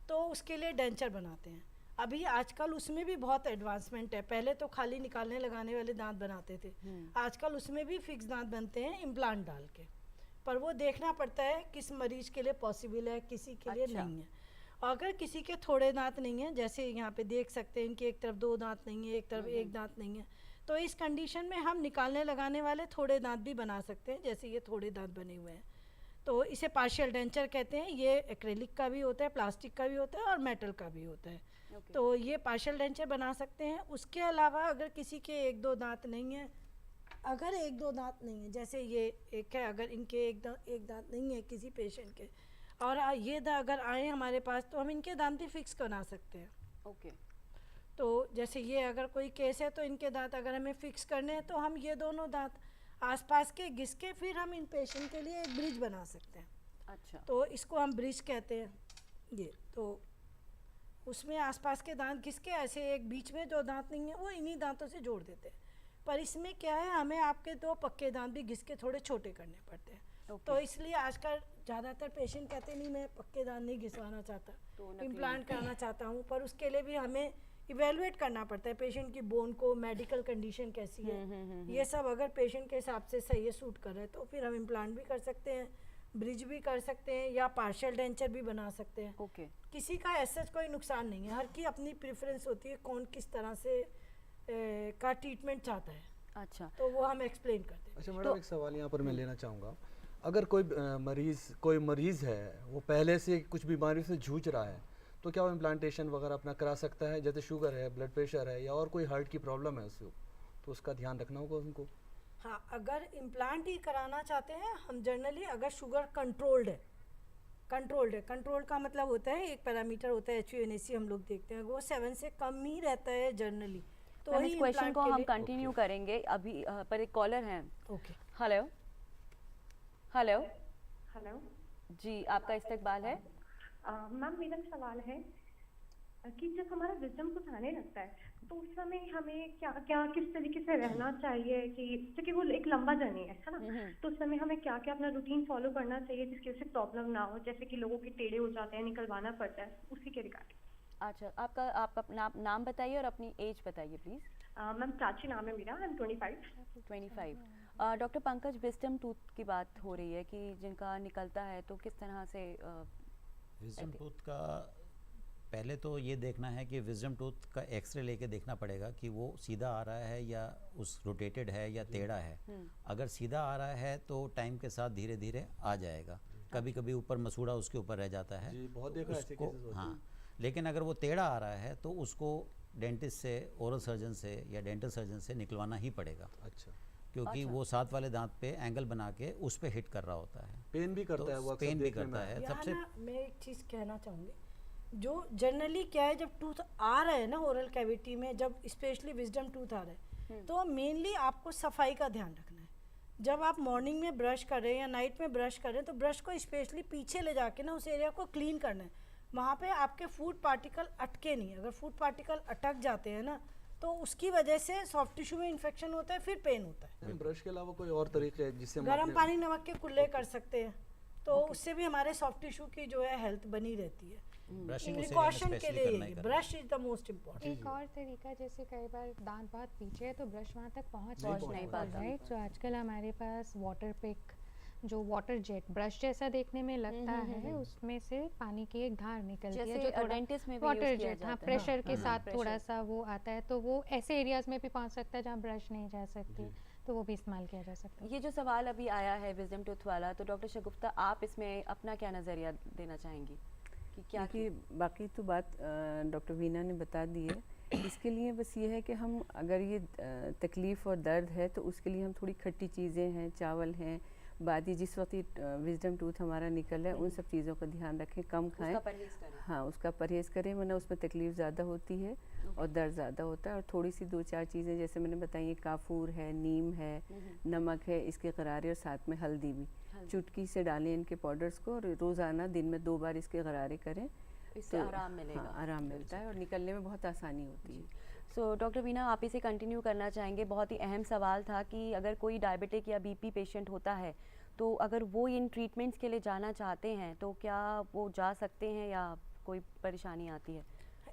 तो उसके लिए डेंचर बनाते हैं। अभी आजकल उसमें भी बहुत एडवांसमेंट है। पहले तो खाली निकालने लगाने वाले दांत बनाते थे, आजकल उसमें भी फिक्स दांत बनते हैं इम्प्लांट डाल के। पर वो देखना पड़ता है किस मरीज के लिए पॉसिबल है, किसी के लिए नहीं है। अगर किसी के थोड़े दांत नहीं है, जैसे यहाँ पे देख सकते हैं इनकी एक तरफ 2 दांत नहीं है, एक तरफ 1 दांत नहीं है, तो इस कंडीशन में हम निकालने लगाने वाले थोड़े दांत भी बना सकते हैं, जैसे ये थोड़े दांत बने हुए हैं। तो इसे पार्शियल डेंचर कहते हैं। ये एक्रेलिक का भी होता है, प्लास्टिक का भी होता है और मेटल का भी होता है। तो ये पार्शियल डेंचर बना सकते हैं। उसके अलावा अगर किसी के 1-2 दांत नहीं है, अगर 1-2 दांत नहीं है, जैसे ये एक है, अगर इनके एक दांत नहीं है किसी पेशेंट के, और ये अगर आए हमारे पास, तो हम इनके दांत भी फिक्स बना सकते हैं। ओके। तो जैसे ये अगर कोई केस है, तो इनके दांत अगर हमें फिक्स करने हैं, तो हम ये दोनों दांत आसपास के घिस के फिर हम इन पेशेंट के लिए एक ब्रिज बना सकते हैं। अच्छा। तो इसको हम ब्रिज कहते हैं। ये तो उसमें आसपास के दांत घिस के ऐसे एक बीच में जो दांत नहीं है वो इन्हीं दांतों से जोड़ देते हैं। पर इसमें क्या है, हमें आपके 2 पक्के दांत भी घिस के थोड़े छोटे करने पड़ते हैं। तो इसलिए आजकल ज़्यादातर पेशेंट कहते नहीं मैं पक्के दांत नहीं घिसवाना चाहता, इम्प्लांट कराना चाहता हूँ, पर उसके लिए भी हमें इवेलुएट करना पड़ता है पेशेंट की बोन को, मेडिकल कंडीशन कैसी है, ये सब अगर पेशेंट के हिसाब से सही है, सूट कर रहा है, तो फिर हम इम्प्लांट भी कर सकते हैं, ब्रिज भी कर सकते हैं, या पार्शियल डेंचर भी बना सकते हैं। किसी का ऐसा कोई नुकसान नहीं है, हर की अपनी प्रेफरेंस होती है कौन किस तरह से का ट्रीटमेंट चाहता है। अच्छा, तो वो हम एक्सप्लेन करते हैं। अच्छा मैडम, एक सवाल यहाँ पर मैं लेना चाहूँगा। अगर कोई मरीज़ है, वो पहले से कुछ बीमारी से जूझ रहा है, तो क्या वो इम्प्लांटेशन वगैरह अपना करा सकता है? जैसे शुगर है, ब्लड प्रेशर है, या और कोई हार्ट की प्रॉब्लम है उसको, तो उसका ध्यान रखना होगा उनको। हाँ, अगर इम्प्लांट ही कराना चाहते हैं हम जनरली, अगर शुगर कंट्रोल्ड है, कंट्रोल का मतलब होता है एक पैरामीटर होता है HbA1c हम लोग देखते हैं, वो 7 से कम ही रहता है जनरली। तो इस क्वेश्चन को हम कंटिन्यू करेंगे अभी, पर एक कॉलर हैं। ओके, हेलो हेलो हेलो जी, आपका इस्तकबाल है। मैम, मेरा सवाल है कि जब हमारा विजडम कुछ आने लगता है तो उस समय हमें क्या क्या किस तरीके से रहना चाहिए, कि क्योंकि वो एक लंबा जर्नी है ना, तो उस समय हमें क्या क्या अपना रूटीन फॉलो करना चाहिए जिसकी वजह से प्रॉब्लम ना हो, जैसे कि लोगों के टेढ़े हो जाते हैं, निकलवाना पड़ता है, उसी के रिगार्डिंग। अच्छा, आपका नाम बताइए और अपनी एज बताइए प्लीज। मैम, प्राची नाम है मेरा, I am 25। Doctor Pankaj, wisdom tooth की बात हो रही है कि जिनका निकलता है तो किस तरह से विजडम टूथ का पहले तो ये देखना है कि विजडम टूथ का एक्सरे लेके देखना पड़ेगा कि वो सीधा आ रहा है या उस रोटेटेड है या टेढ़ा है। अगर सीधा आ रहा है तो टाइम के साथ धीरे धीरे आ जाएगा, कभी कभी ऊपर मसूड़ा उसके ऊपर रह जाता है। जी, बहुत देखा ऐसे केसेस होते हैं। हाँ, लेकिन अगर वो टेढ़ा आ रहा है तो उसको डेंटिस्ट से, ओरल सर्जन से या डेंटल सर्जन से निकलवाना ही पड़ेगा। अच्छा, क्योंकि वो साथ वाले दांत पे एंगल बना के उस पे हिट कर रहा होता है, पेन भी करता है वो, पेन भी करता है। सबसे मैं एक चीज़ कहना चाहूँगी, जो जनरली क्या है, जब टूथ आ रहा है ना ओरल कैविटी में, जब स्पेशली विजडम टूथ आ रहा है, तो मेनली आपको सफाई का ध्यान रखना है। जब आप मॉर्निंग में ब्रश कर रहे हैं या नाइट में ब्रश कर रहे हैं, तो ब्रश को स्पेशली पीछे ले जाके ना उस एरिया को क्लीन करना है, वहाँ पे आपके फूड पार्टिकल अटके नहीं। अगर फूड पार्टिकल अटक जाते हैं ना, तो उसकी वजह से सॉफ्ट टिश्यू में इन्फेक्शन होता है, फिर पेन होता है। ब्रश के अलावा कोई और तरीके हैं जिससे गर्म पानी नमक के कुल्ले कर सकते हैं, तो उससे भी हमारे सॉफ्ट टिश्यू की जो है हेल्थ बनी रहती है। प्रिकॉशन के लिए brush is the most important. एक और तरीका, जैसे कई बार दांत बहुत पीछे है तो ब्रश वहाँ तक पहुँच नहीं पाता, राइट। तो आजकल हमारे पास वाटर पिक, जो वाटर जेट ब्रश जैसा देखने में लगता है, उसमें से पानी की एक धार निकलती है, जो डेंटिस्ट में भी वाटर यूज किया जेट, हाँ, जाता है। प्रेशर के साथ थोड़ा सा वो आता है, तो वो ऐसे एरियाज में भी पहुंच सकता है जहाँ ब्रश नहीं जा सकती, तो वो भी इस्तेमाल किया जा सकता है। ये जो सवाल अभी आया है विजडम टूथ वाला, तो डॉक्टर शगुफ्ता, आप इसमें अपना क्या नज़रिया देना चाहेंगी कि क्या? कि बाकी तो बात डॉक्टर वीना ने बता दी है। इसके लिए बस ये है कि हम अगर ये तकलीफ़ और दर्द है तो उसके लिए हम थोड़ी खट्टी चीज़ें हैं, चावल हैं, बादी जिस वक्त विजडम टूथ हमारा निकल है, उन सब चीज़ों का ध्यान रखें, कम खाएं। हाँ, उसका परहेज़ करें, वरना उसमें तकलीफ़ ज़्यादा होती है और दर्द ज़्यादा होता है। और थोड़ी सी 2-4 चीज़ें जैसे मैंने बताई, काफूर है, नीम है, नमक है, इसके गरारे, और साथ में हल्दी भी चुटकी से डालें इनके पाउडर्स को, और रोज़ाना दिन में 2 बार इसके गरारे करें, इससे आराम मिलेगा। हाँ, आराम मिलता है और निकलने में बहुत आसानी होती है। सो डॉक्टर वीना, आप इसे कंटिन्यू करना चाहेंगे। बहुत ही अहम सवाल था कि अगर कोई डायबिटिक या बीपी पेशेंट होता है, तो अगर वो इन ट्रीटमेंट्स के लिए जाना चाहते हैं तो क्या वो जा सकते हैं या कोई परेशानी आती है?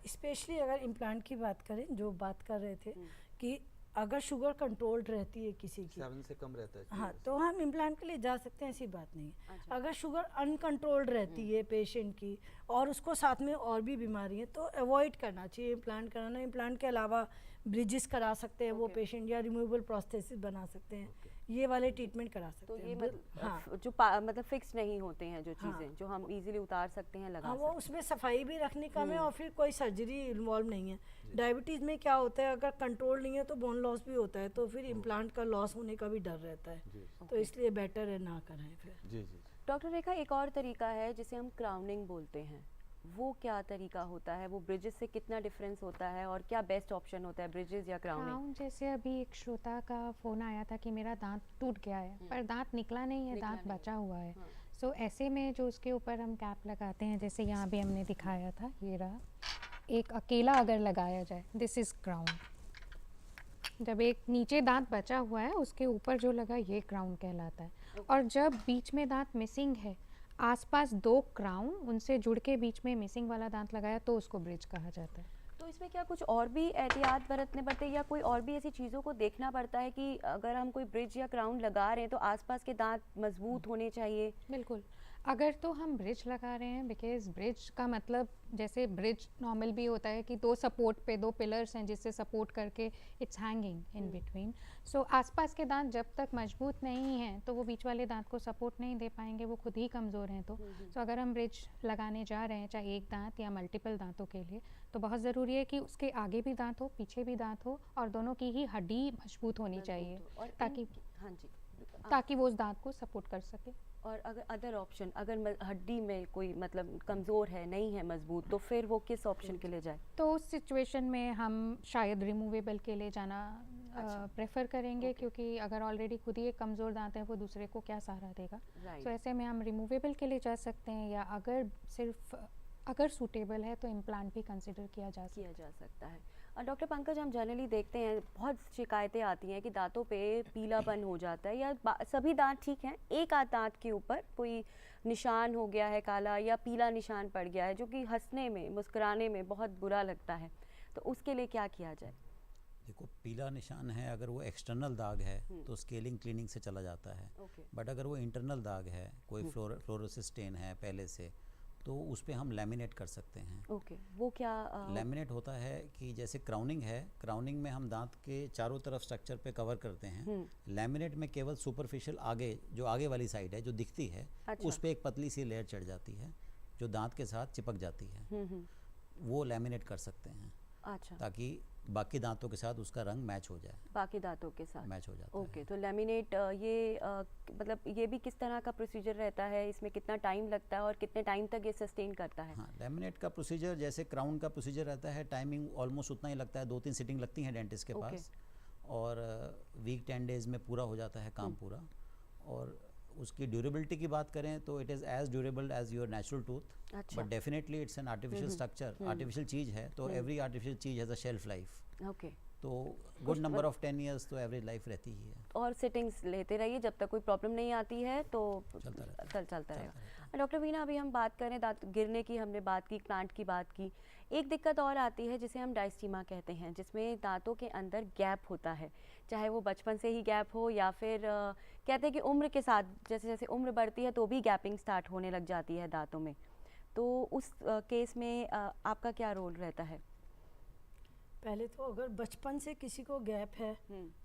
स्पेशली अगर इम्प्लांट की बात करें, जो बात कर रहे थे कि अगर शुगर कंट्रोल्ड रहती है किसी की, 7 से कम रहता है, हाँ, तो हम इम्प्लांट के लिए जा सकते हैं, ऐसी बात नहीं है। अगर शुगर अनकंट्रोल्ड रहती है पेशेंट की और उसको साथ में और भी बीमारी है, तो अवॉइड करना चाहिए इम्प्लांट कराना। इम्प्लांट के अलावा ब्रिजेस करा सकते हैं वो पेशेंट, या रिमूवेबल प्रोस्थेसिस बना सकते हैं, ये वाले ट्रीटमेंट करा सकते तो हैं। ये हाँ, जो मतलब फिक्स नहीं होते हैं जो चीज़ें, जो हम इजीली उतार सकते हैं, लगा हाँ, वो उसमें सफाई भी रखनी कम है और फिर कोई सर्जरी इन्वॉल्व नहीं है। डायबिटीज़ में क्या होता है, अगर कंट्रोल नहीं है तो बोन लॉस भी होता है, तो फिर इम्प्लांट का लॉस होने का भी डर रहता है, तो इसलिए बेटर है ना कराएं फिर। जी। डॉक्टर रेखा, एक और तरीका है जिसे हम क्राउनिंग बोलते हैं, वो क्या तरीका होता है? वो ब्रिजेस से कितना डिफरेंस होता है और क्या बेस्ट ऑप्शन होता है, ब्रिजेस या क्राउनिंग? जैसे अभी एक श्रोता का फ़ोन आया था कि मेरा दांत टूट गया है, पर दांत निकला नहीं है, दांत बचा हुआ है। सो ऐसे में जो उसके ऊपर हम कैप लगाते हैं, जैसे यहाँ भी हमने दिखाया था, ये रहा, एक अकेला अगर लगाया जाए, दिस इज़ क्राउन, जब एक नीचे दांत बचा हुआ है उसके ऊपर जो लगा ये क्राउन कहलाता है। और जब बीच में दांत मिसिंग है, आसपास 2 क्राउन उनसे जुड़ के बीच में मिसिंग वाला दांत लगाया तो उसको ब्रिज कहा जाता है। तो इसमें क्या कुछ और भी एहतियात बरतने पड़ते हैं या कोई और भी ऐसी चीज़ों को देखना पड़ता है कि अगर हम कोई ब्रिज या क्राउन लगा रहे हैं तो आसपास के दांत मजबूत होने चाहिए? बिल्कुल, अगर तो हम ब्रिज लगा रहे हैं, बिकॉज ब्रिज का मतलब जैसे ब्रिज नॉर्मल भी होता है कि 2 सपोर्ट पे 2 पिलर्स हैं जिससे सपोर्ट करके इट्स हैंगिंग इन बिटवीन। सो आसपास के दांत जब तक मजबूत नहीं हैं तो वो बीच वाले दांत को सपोर्ट नहीं दे पाएंगे, वो खुद ही कमज़ोर हैं। तो अगर हम ब्रिज लगाने जा रहे हैं चाहे एक दांत या मल्टीपल दांतों के लिए, तो बहुत ज़रूरी है कि उसके आगे भी दांत हो, पीछे भी दांत हो और दोनों की ही हड्डी मजबूत होनी चाहिए ताकि हाँ जी, ताकि वो उस दांत को सपोर्ट कर सके। और अगर अदर ऑप्शन, अगर हड्डी में कोई मतलब कमज़ोर है, नहीं है मजबूत, तो फिर वो किस ऑप्शन के लिए जाए? तो उस सिचुएशन में हम शायद रिमूवेबल के लिए जाना प्रेफर करेंगे, क्योंकि अगर ऑलरेडी खुद ही एक कमज़ोर दांत है वो दूसरे को क्या सहारा देगा। तो ऐसे में हम रिमूवेबल के लिए जा सकते हैं, या अगर सूटेबल है तो इम्प्लांट भी कंसिडर किया जा सकता है। डॉक्टर पंकज, हम जनरली देखते हैं बहुत शिकायतें आती हैं कि दांतों पे पीलापन हो जाता है, या सभी दांत ठीक हैं, एक आध दांत के ऊपर कोई निशान हो गया है काला या पीला निशान पड़ गया है जो कि हंसने में, मुस्कुराने में बहुत बुरा लगता है, तो उसके लिए क्या किया जाए? देखो, पीला निशान है अगर वो एक्सटर्नल दाग है तो स्केलिंग क्लीनिंग से चला जाता है। बट अगर वो इंटरनल दाग है, कोई फ्लोरोसिस स्टेन है पहले से, तो उस पर हम लैमिनेट कर सकते हैं। वो क्या लैमिनेट होता है कि जैसे क्राउनिंग है, क्राउनिंग में हम दांत के चारों तरफ स्ट्रक्चर पे कवर करते हैं। लैमिनेट में केवल सुपरफिशियल आगे, जो आगे वाली साइड है जो दिखती है, उस पर एक पतली सी लेयर चढ़ जाती है जो दांत के साथ चिपक जाती है। वो लैमिनेट कर सकते हैं ताकि बाकी दांतों के साथ उसका रंग मैच हो जाए, बाकी दांतों के साथ मैच हो जाता है। तो लैमिनेट मतलब ये भी किस तरह का प्रोसीजर रहता है, इसमें कितना टाइम लगता है और कितने टाइम तक ये सस्टेन करता है? हाँ, लैमिनेट का प्रोसीजर जैसे क्राउन का प्रोसीजर रहता है, टाइमिंग ऑलमोस्ट उतना ही लगता है, 2-3 सिटिंग लगती हैं डेंटिस्ट के पास, और वीक 10 डेज में पूरा हो जाता है काम पूरा। और उसकी ड्यूरेबिलिटी की बात करें तो it is as durable as your natural tooth, but definitely it's an artificial structure, artificial चीज़ है, तो एवरी आर्टिफिशियल चीज़ हैज़ अ शेल्फ लाइफ। तो गुड नंबर ऑफ 10 ईयर्स तो एवरेज लाइफ रहती ही है। और सिटिंग्स लेते रहिए, जब तक कोई प्रॉब्लम नहीं आती है तो चलता रहेगा। डॉक्टर वीना, अभी हम बात करें दांत गिरने की, हमने बात की, प्लांट की बात की, एक दिक्कत और आती है जिसे हम डायस्टीमा कहते हैं, जिसमें दांतों के अंदर गैप होता है, चाहे वो बचपन से ही गैप हो या फिर कहते हैं कि उम्र के साथ जैसे जैसे उम्र बढ़ती है तो भी गैपिंग स्टार्ट होने लग जाती है दांतों में। तो उस केस में आपका क्या रोल रहता है? पहले तो अगर बचपन से किसी को गैप है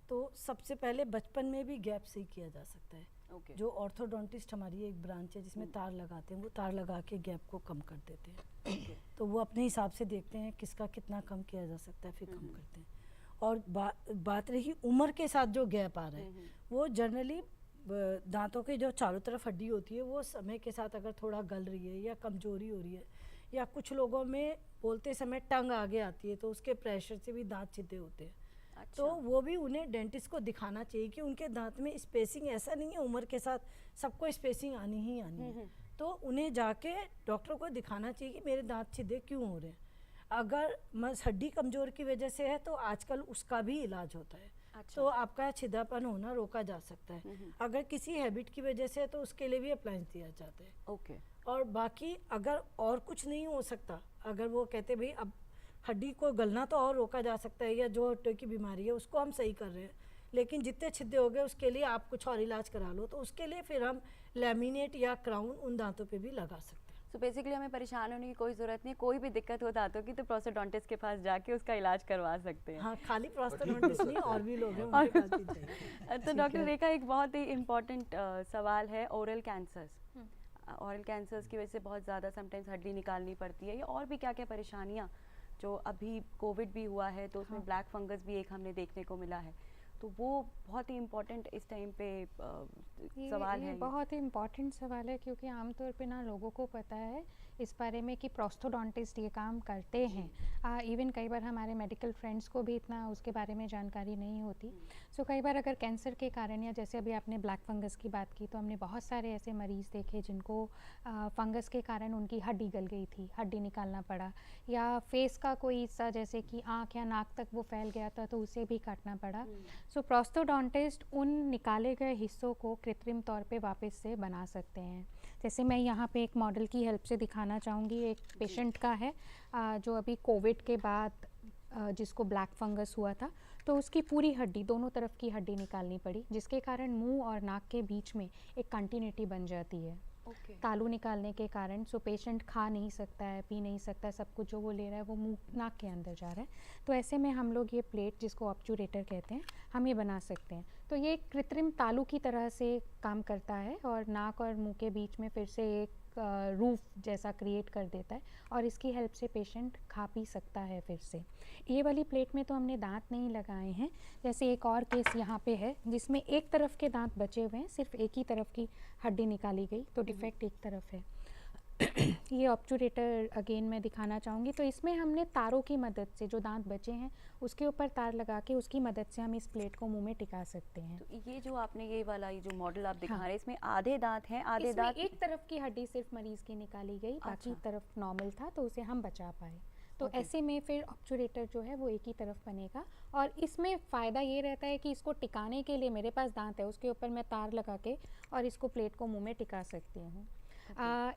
तो सबसे पहले बचपन में भी गैप सही किया जा सकता है। जो ऑर्थोडोंटिस्ट हमारी एक ब्रांच है जिसमें तार लगाते हैं, वो तार लगा के गैप को कम कर देते हैं। तो वो अपने हिसाब से देखते हैं किसका कितना कम किया जा सकता है, फिर कम करते हैं। और बात रही उम्र के साथ जो गैप आ रहा है, वो जनरली दांतों के जो चारों तरफ हड्डी होती है वो समय के साथ अगर थोड़ा गल रही है या कमजोरी हो रही है, या कुछ लोगों में बोलते समय टंग आगे आती है तो उसके प्रेशर से भी दांत छिद्रे होते हैं। तो वो भी उन्हें डेंटिस्ट को दिखाना चाहिए कि उनके दांत में स्पेसिंग, ऐसा नहीं है उम्र के साथ सबको स्पेसिंग आनी ही आनी है, तो उन्हें जाके डॉक्टर को दिखाना चाहिए कि मेरे दांत छिद्रे क्यों हो रहे हैं। अगर हड्डी कमज़ोर की वजह से है तो आजकल उसका भी इलाज होता है। तो आपका छिद्रापन होना रोका जा सकता है। अगर किसी हैबिट की वजह से है तो उसके लिए भी अप्लायंस दिया जाता है। और बाकी अगर और कुछ नहीं हो सकता, अगर वो कहते भाई अब हड्डी को गलना तो और रोका जा सकता है, या जो हड्डी की बीमारी है उसको हम सही कर रहे हैं, लेकिन जितने छिद्रे हो गए उसके लिए आप कुछ और इलाज करा लो, तो उसके लिए फिर हम लैमिनेट या क्राउन उन दांतों पे भी लगा सकते हैं। तो बेसिकली हमें परेशान होने की कोई ज़रूरत नहीं, कोई भी दिक्कत हो दांतों की तो प्रोस्टोडोंटिस्ट के पास जाके उसका इलाज करवा सकते हैं। हाँ, खाली प्रोस्टोडोंटिस्ट नहीं, और भी लोग हैं उनके पास भी चाहिए। तो डॉक्टर रेखा, एक बहुत ही इम्पॉर्टेंट सवाल है ओरल कैंसर्स। ओरल कैंसर्स की वजह से बहुत ज़्यादा समटाइम्स हड्डी निकालनी पड़ती है, या और भी क्या क्या परेशानियाँ, जो अभी कोविड भी हुआ है तो उसमें ब्लैक फंगस भी एक हमने देखने को मिला है, तो वो बहुत ही इम्पोर्टेंट इस टाइम पे सवाल है। बहुत ही इम्पोर्टेंट सवाल है, क्योंकि आमतौर पे ना लोगों को पता है इस बारे में कि प्रोस्थोडोंटिस्ट ये काम करते हैं। इवन कई बार हमारे मेडिकल फ्रेंड्स को भी इतना उसके बारे में जानकारी नहीं होती। सो कई बार अगर कैंसर के कारण, या जैसे अभी आपने ब्लैक फंगस की बात की, तो हमने बहुत सारे ऐसे मरीज़ देखे जिनको फंगस के कारण उनकी हड्डी गल गई थी, हड्डी निकालना पड़ा, या फेस का कोई हिस्सा जैसे कि आँख या नाक तक वो फैल गया था तो उसे भी काटना पड़ा। सो प्रोस्थोडोंटिस्ट उन निकाले गए हिस्सों को कृत्रिम तौर पे वापस से बना सकते हैं। जैसे मैं यहाँ पे एक मॉडल की हेल्प से दिखाना चाहूँगी। एक पेशेंट का है जो अभी कोविड के बाद जिसको ब्लैक फंगस हुआ था, तो उसकी पूरी हड्डी, दोनों तरफ की हड्डी निकालनी पड़ी, जिसके कारण मुंह और नाक के बीच में एक कंटिन्यूटी बन जाती है। तालू निकालने के कारण सो पेशेंट खा नहीं सकता है, पी नहीं सकता है, सब कुछ जो वो ले रहा है वो मुंह नाक के अंदर जा रहा है। तो ऐसे में हम लोग ये प्लेट, जिसको ऑब्चुरेटर कहते हैं, हम ये बना सकते हैं। तो ये एक कृत्रिम तालू की तरह से काम करता है और नाक और मुंह के बीच में फिर से एक रूफ जैसा क्रिएट कर देता है और इसकी हेल्प से पेशेंट खा पी सकता है फिर से। ये वाली प्लेट में तो हमने दांत नहीं लगाए हैं। जैसे एक और केस यहाँ पे है जिसमें एक तरफ के दांत बचे हुए हैं, सिर्फ एक ही तरफ की हड्डी निकाली गई, तो डिफेक्ट एक तरफ है। ये ऑब्चुरेटर अगेन मैं दिखाना चाहूँगी। तो इसमें हमने तारों की मदद से, जो दांत बचे हैं उसके ऊपर तार लगा के उसकी मदद से हम इस प्लेट को मुंह में टिका सकते हैं। तो ये जो आपने ये वाला ये जो मॉडल आप दिखा रहे हैं, इसमें आधे दांत हैं, आधे दांत एक तरफ की हड्डी सिर्फ मरीज की निकाली गई, बाकी तरफ नॉर्मल था, तो उसे हम बचा पाए। तो ऐसे में फिर ऑब्चुरेटर जो है वो एक ही तरफ बनेगा। और इसमें फ़ायदा ये रहता है कि इसको टिकाने के लिए मेरे पास दांत है, उसके ऊपर मैं तार लगा के और इसको प्लेट को मुंह में टिका सकती हूँ।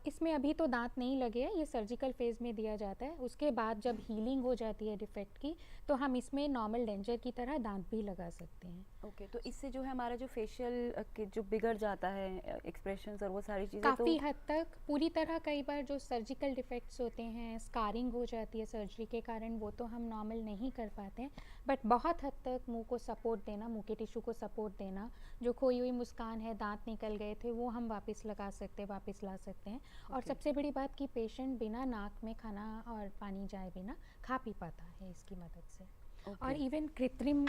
इसमें अभी तो दांत नहीं लगे हैं, ये सर्जिकल फेज़ में दिया जाता है। उसके बाद जब हीलिंग हो जाती है डिफेक्ट की, तो हम इसमें नॉर्मल डेंचर की तरह दांत भी लगा सकते हैं। ओके, तो इससे जो है हमारा जो फेशियल जो बिगड़ जाता है एक्सप्रेशंस और वो सारी चीज़ें काफ़ी हद तक, पूरी तरह कई बार जो सर्जिकल डिफेक्ट्स होते हैं, स्कारिंग हो जाती है सर्जरी के कारण, वो तो हम नॉर्मल नहीं कर पाते हैं। बट बहुत हद तक मुंह को सपोर्ट देना, मुंह के टिश्यू को सपोर्ट देना, जो खोई हुई मुस्कान है, दांत निकल गए थे, वो हम वापस लगा सकते हैं, वापस ला सकते हैं। और सबसे बड़ी बात कि पेशेंट बिना नाक में खाना और पानी जाए बिना खा पी पाता है इसकी मदद से। और इवन कृत्रिम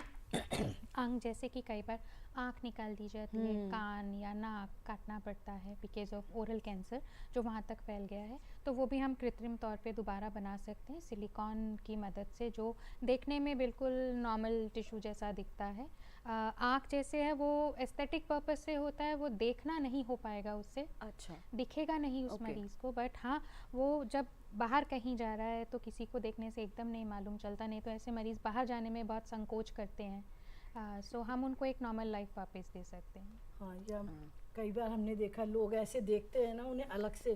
अंग, जैसे कि कई बार आँख निकाल दी जाती है, कान या नाक काटना पड़ता है बिकॉज ऑफ ओरल कैंसर जो वहाँ तक फैल गया है, तो वो भी हम कृत्रिम तौर पे दोबारा बना सकते हैं सिलिकॉन की मदद से, जो देखने में बिल्कुल नॉर्मल टिश्यू जैसा दिखता है। आँख जैसे है वो एस्थेटिक पर्पस से होता है, वो देखना नहीं हो पाएगा उससे, अच्छा दिखेगा नहीं उस मरीज़ को, बट हाँ वो जब बाहर कहीं जा रहा है तो किसी को देखने से एकदम नहीं मालूम चलता, नहीं तो ऐसे मरीज़ बाहर जाने में बहुत संकोच करते हैं। सो हम उनको एक नॉर्मल लाइफ वापस दे सकते हैं। हाँ, या कई बार हमने देखा लोग ऐसे देखते हैं ना उन्हें अलग से,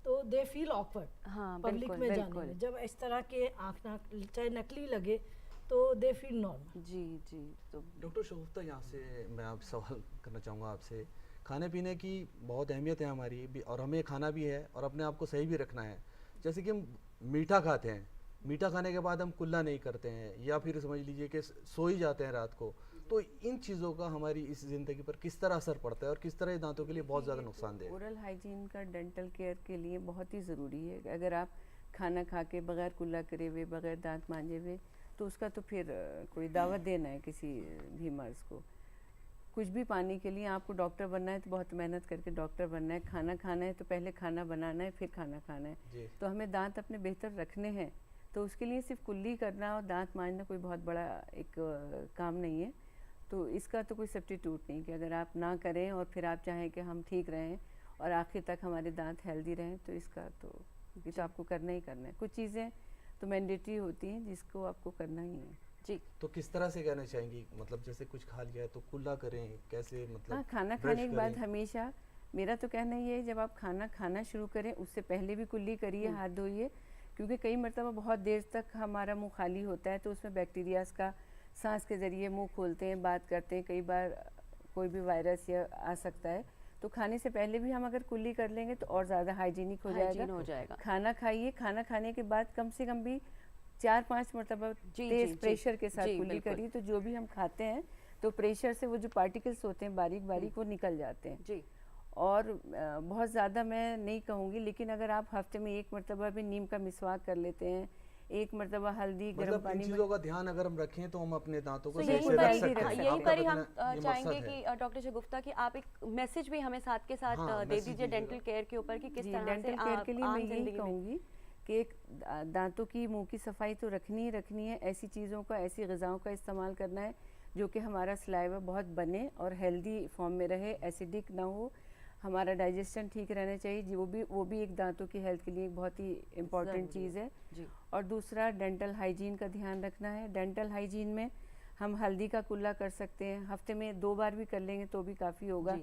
तो दे फील ऑकवर्ड पब्लिक में जाने में। जब इस तरह के आँख नाक चाहे नकली लगे तो दे फील नॉर्मल। जी जी। तो डॉक्टर शगुफ्ता, यहाँ से मैं आप सवाल करना चाहूँगा आपसे। खाने पीने की बहुत अहमियत है हमारी और हमें खाना भी है और अपने आप को सही भी रखना है। जैसे कि हम मीठा खाते हैं, मीठा खाने के बाद हम कुल्ला नहीं करते हैं या फिर समझ लीजिए कि सो ही जाते हैं रात को, तो इन चीज़ों का हमारी इस ज़िंदगी पर किस तरह असर पड़ता है और किस तरह दांतों के लिए बहुत ज़्यादा नुकसानदेह है? ओरल हाइजीन का डेंटल केयर के लिए बहुत ही ज़रूरी है। अगर आप खाना खा के बगैर कुल्ला करे हुए, बगैर दांत मांजे हुए, तो उसका तो फिर कोई दावत देना है किसी भी मर्ज़ को। कुछ भी पाने के लिए आपको डॉक्टर बनना है तो बहुत मेहनत करके डॉक्टर बनना है। खाना खाना है तो पहले खाना बनाना है, फिर खाना खाना है। तो हमें दांत अपने बेहतर रखने हैं, तो उसके लिए सिर्फ कुल्ली करना और दांत मांजना कोई बहुत बड़ा एक काम नहीं है। तो इसका तो कोई सब्स्टिट्यूट नहीं कि अगर आप ना करें और फिर आप चाहें कि हम ठीक रहें और आखिर तक हमारे दांत हेल्दी रहें, तो इसका तो आपको करना ही करना है। कुछ चीज़ें तो मैंडेटरी होती हैं जिसको आपको करना ही है। जी, तो किस तरह से कहना चाहेंगी, मतलब जैसे कुछ खा लिया है तो कुल्ला करें, कैसे मतलब? हाँ, खाना खाने के बाद हमेशा मेरा तो कहना ये है, जब आप खाना खाना शुरू करें उससे पहले भी कुल्ली करिए, हाथ धोइए, क्योंकि कई मरतबा बहुत देर तक हमारा मुंह खाली होता है तो उसमें बैक्टीरियाज का सांस के ज़रिए मुंह खोलते हैं, बात करते हैं, कई बार कोई भी वायरस या आ सकता है। तो खाने से पहले भी हम अगर कुल्ली कर लेंगे तो और ज़्यादा हाइजीनिक हो जाएगा। खाना खाइए, खाना खाने के बाद कम से कम भी 4-5 मरतबा तेज प्रेशर के साथ कुल्ली करिए, तो जो भी हम खाते हैं तो प्रेशर से वो जो पार्टिकल्स होते हैं बारीक बारीक वो निकल जाते हैं। जी। और बहुत ज़्यादा मैं नहीं कहूँगी, लेकिन अगर आप हफ्ते में 1 मरतबा भी नीम का मिसवाक कर लेते हैं, एक मरतबा हल्दी गर्म मतलब इन पानी में। चीजों का ध्यान अगर हम रखें तो हम अपने दांतों को तो सही यहीं से पर रख ही सकते हैं। यहीं आपका पर ही हम बताना ये चाहेंगे मकसद है। कि डॉक्टर शगुफ्ता कि आप एक मैसेज भी हमें साथ के साथ हाँ, दे मैसेज दीजिए दीजिएगा। डेंटल केयर के ऊपर कि किस जी, तरह से डेंटल केयर के लिए आम मैं यही जिंदगी में कहूँगी कि एक दांतों की मुंह की सफाई तो रखनी ही रखनी है। ऐसी चीज़ों का, ऐसी ग़िज़ाओं का इस्तेमाल करना है जो कि हमारा सलाइवा बहुत बने और हेल्दी फॉर्म में रहे, एसिडिक ना हो, हमारा डाइजेशन ठीक रहना चाहिए जी। वो भी एक दांतों की हेल्थ के लिए एक बहुत ही इम्पॉर्टेंट चीज़ है। जी। और दूसरा डेंटल हाइजीन का ध्यान रखना है। डेंटल हाइजीन में हम हल्दी का कुल्ला कर सकते हैं, हफ्ते में 2 बार भी कर लेंगे तो भी काफ़ी होगा।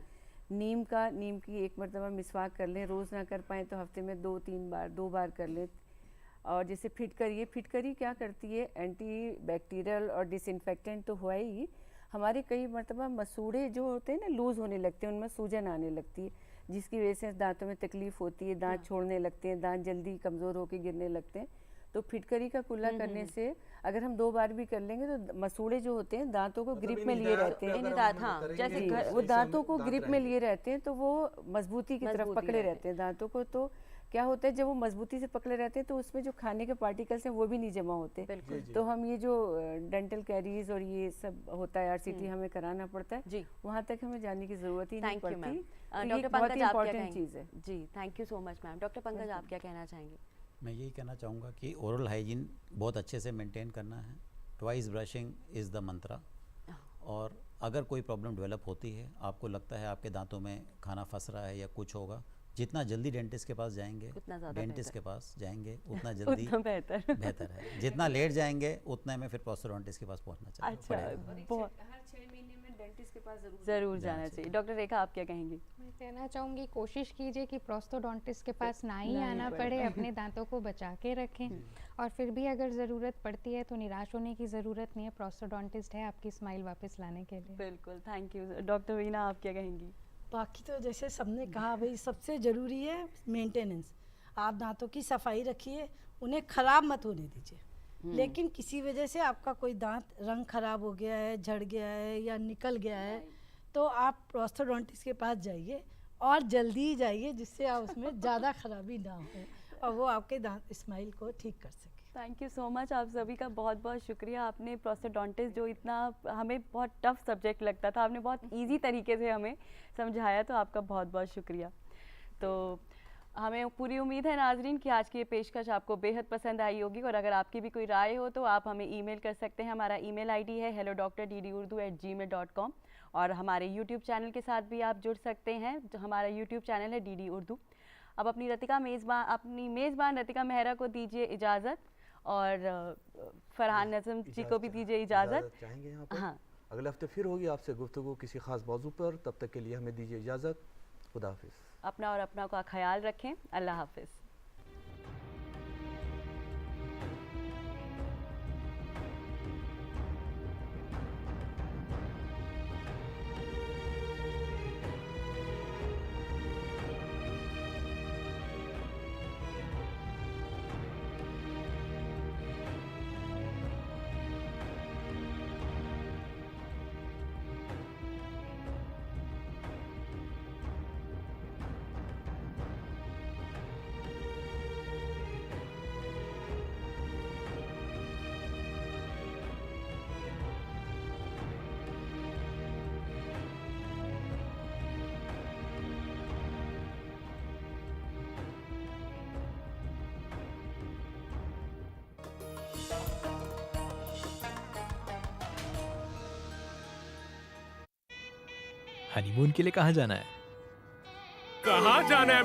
नीम की एक मरतबा मिसवाक कर लें, रोज़ ना कर पाएँ तो हफ्ते में 2 बार कर लें। और जैसे फिटकरी क्या करती है, एंटी बैक्टीरियल और डिसइंफेक्टेंट तो हुआ ही, हमारे कई मरतबा मसूड़े जो होते हैं ना लूज़ होने लगते हैं, उनमें सूजन आने लगती है जिसकी वजह से दांतों में तकलीफ़ होती है, दांत छोड़ने लगते हैं, दांत जल्दी कमज़ोर होकर गिरने लगते हैं। तो फिटकरी का कुल्ला करने से अगर हम 2 बार भी कर लेंगे तो मसूड़े जो होते हैं दांतों को ग्रिप में लिए रहते हैं। जैसे वो दांतों को ग्रिप में लिए रहते हैं तो वो मजबूती की तरफ पकड़े रहते हैं दांतों को। तो क्या होता है, जब वो मजबूती से पकड़े रहते हैं तो उसमें जो खाने के पार्टिकल्स हैं वो भी नहीं जमा होते। तो हम ये जो डेंटल कैरीज और ये सब होता है RCT हमें कराना पड़ता है, वहाँ तक हमें जाने की जरूरत ही नहीं पड़ती। डॉक्टर पंकज आप क्या कहेंगे? चीज़ है जी, thank you so much ma'am. Doctor Pankaj आप क्या कहना चाहेंगे? मैं यही कहना चाहूँगा कि ओरल हाइजीन बहुत अच्छे से मेंटेन करना है। ट्वाइस ब्रशिंग इज़ द मंत्रा। और अगर कोई प्रॉब्लम डेवलप होती है, आपको लगता है आपके दांतों में खाना फंस रहा है या कुछ होगा, जितना जल्दी डेंटिस्ट के पास जाएंगे, डेंटिस्ट के पास जाएंगे उतना जल्दी उतना बेहतर है। जितना लेट जाएंगे उतने में फिर प्रोस्टोडोंटिस्ट के पास पहुंचना चाहिए। अच्छा, हर 6 महीने में डेंटिस्ट के पास जरूर जाना चाहिए। डॉक्टर रेखा आप क्या कहेंगी? मैं कहना चाहूँगी कोशिश कीजिए कि प्रोस्टोडोंटिस्ट के पास ना ही आना पड़े, अपने दांतों को बचा के रखें। और फिर भी अगर ज़रूरत पड़ती है तो निराश होने की ज़रूरत नहीं है, प्रोस्टोडोंटिस्ट है आपकी स्माइल वापस लाने के लिए। बिल्कुल, थैंक यू। डॉक्टर वीना आप क्या कहेंगी? बाकी तो जैसे सबने कहा भाई, सबसे ज़रूरी है मेंटेनेंस। आप दांतों की सफाई रखिए, उन्हें ख़राब मत होने दीजिए। लेकिन किसी वजह से आपका कोई दांत रंग ख़राब हो गया है, झड़ गया है या निकल गया है तो आप प्रोस्टोडोंटिस्ट के पास जाइए और जल्दी ही जाइए, जिससे आप उसमें ज़्यादा ख़राबी ना हो और वो आपके दांत स्माइल को ठीक कर सके। Thank you so much. आप सभी का बहुत बहुत शुक्रिया। आपने प्रोस्टोडोंटिस्ट जो इतना हमें बहुत टफ सब्जेक्ट लगता था, आपने बहुत इजी तरीके से हमें समझाया, तो आपका बहुत बहुत शुक्रिया। तो हमें पूरी उम्मीद है नाजरीन कि आज की ये पेशकश आपको बेहद पसंद आई होगी। और अगर आपकी भी कोई राय हो तो आप हमें ईमेल कर सकते हैं। हमारा ईमेल ID है hello.ddurdu@gmail.com। और हमारे YouTube चैनल के साथ भी आप जुड़ सकते हैं, जो हमारा YouTube चैनल है DD उर्दू। अब अपनी मेज़बान रतिका मेहरा को दीजिए इजाज़त और फरहान नज़म जी को भी दीजिए इजाज़त। चाहेंगे यहाँ पर। अगले हफ्ते फिर होगी आपसे गुफ्तगू किसी खास मौजू पर। तब तक के लिए हमें दीजिए इजाज़त। खुदा हाफिज़। अपना और अपना का ख्याल रखें। अल्लाह हाफिज़। हनीमून के लिए कहाँ जाना है? कहाँ जाना है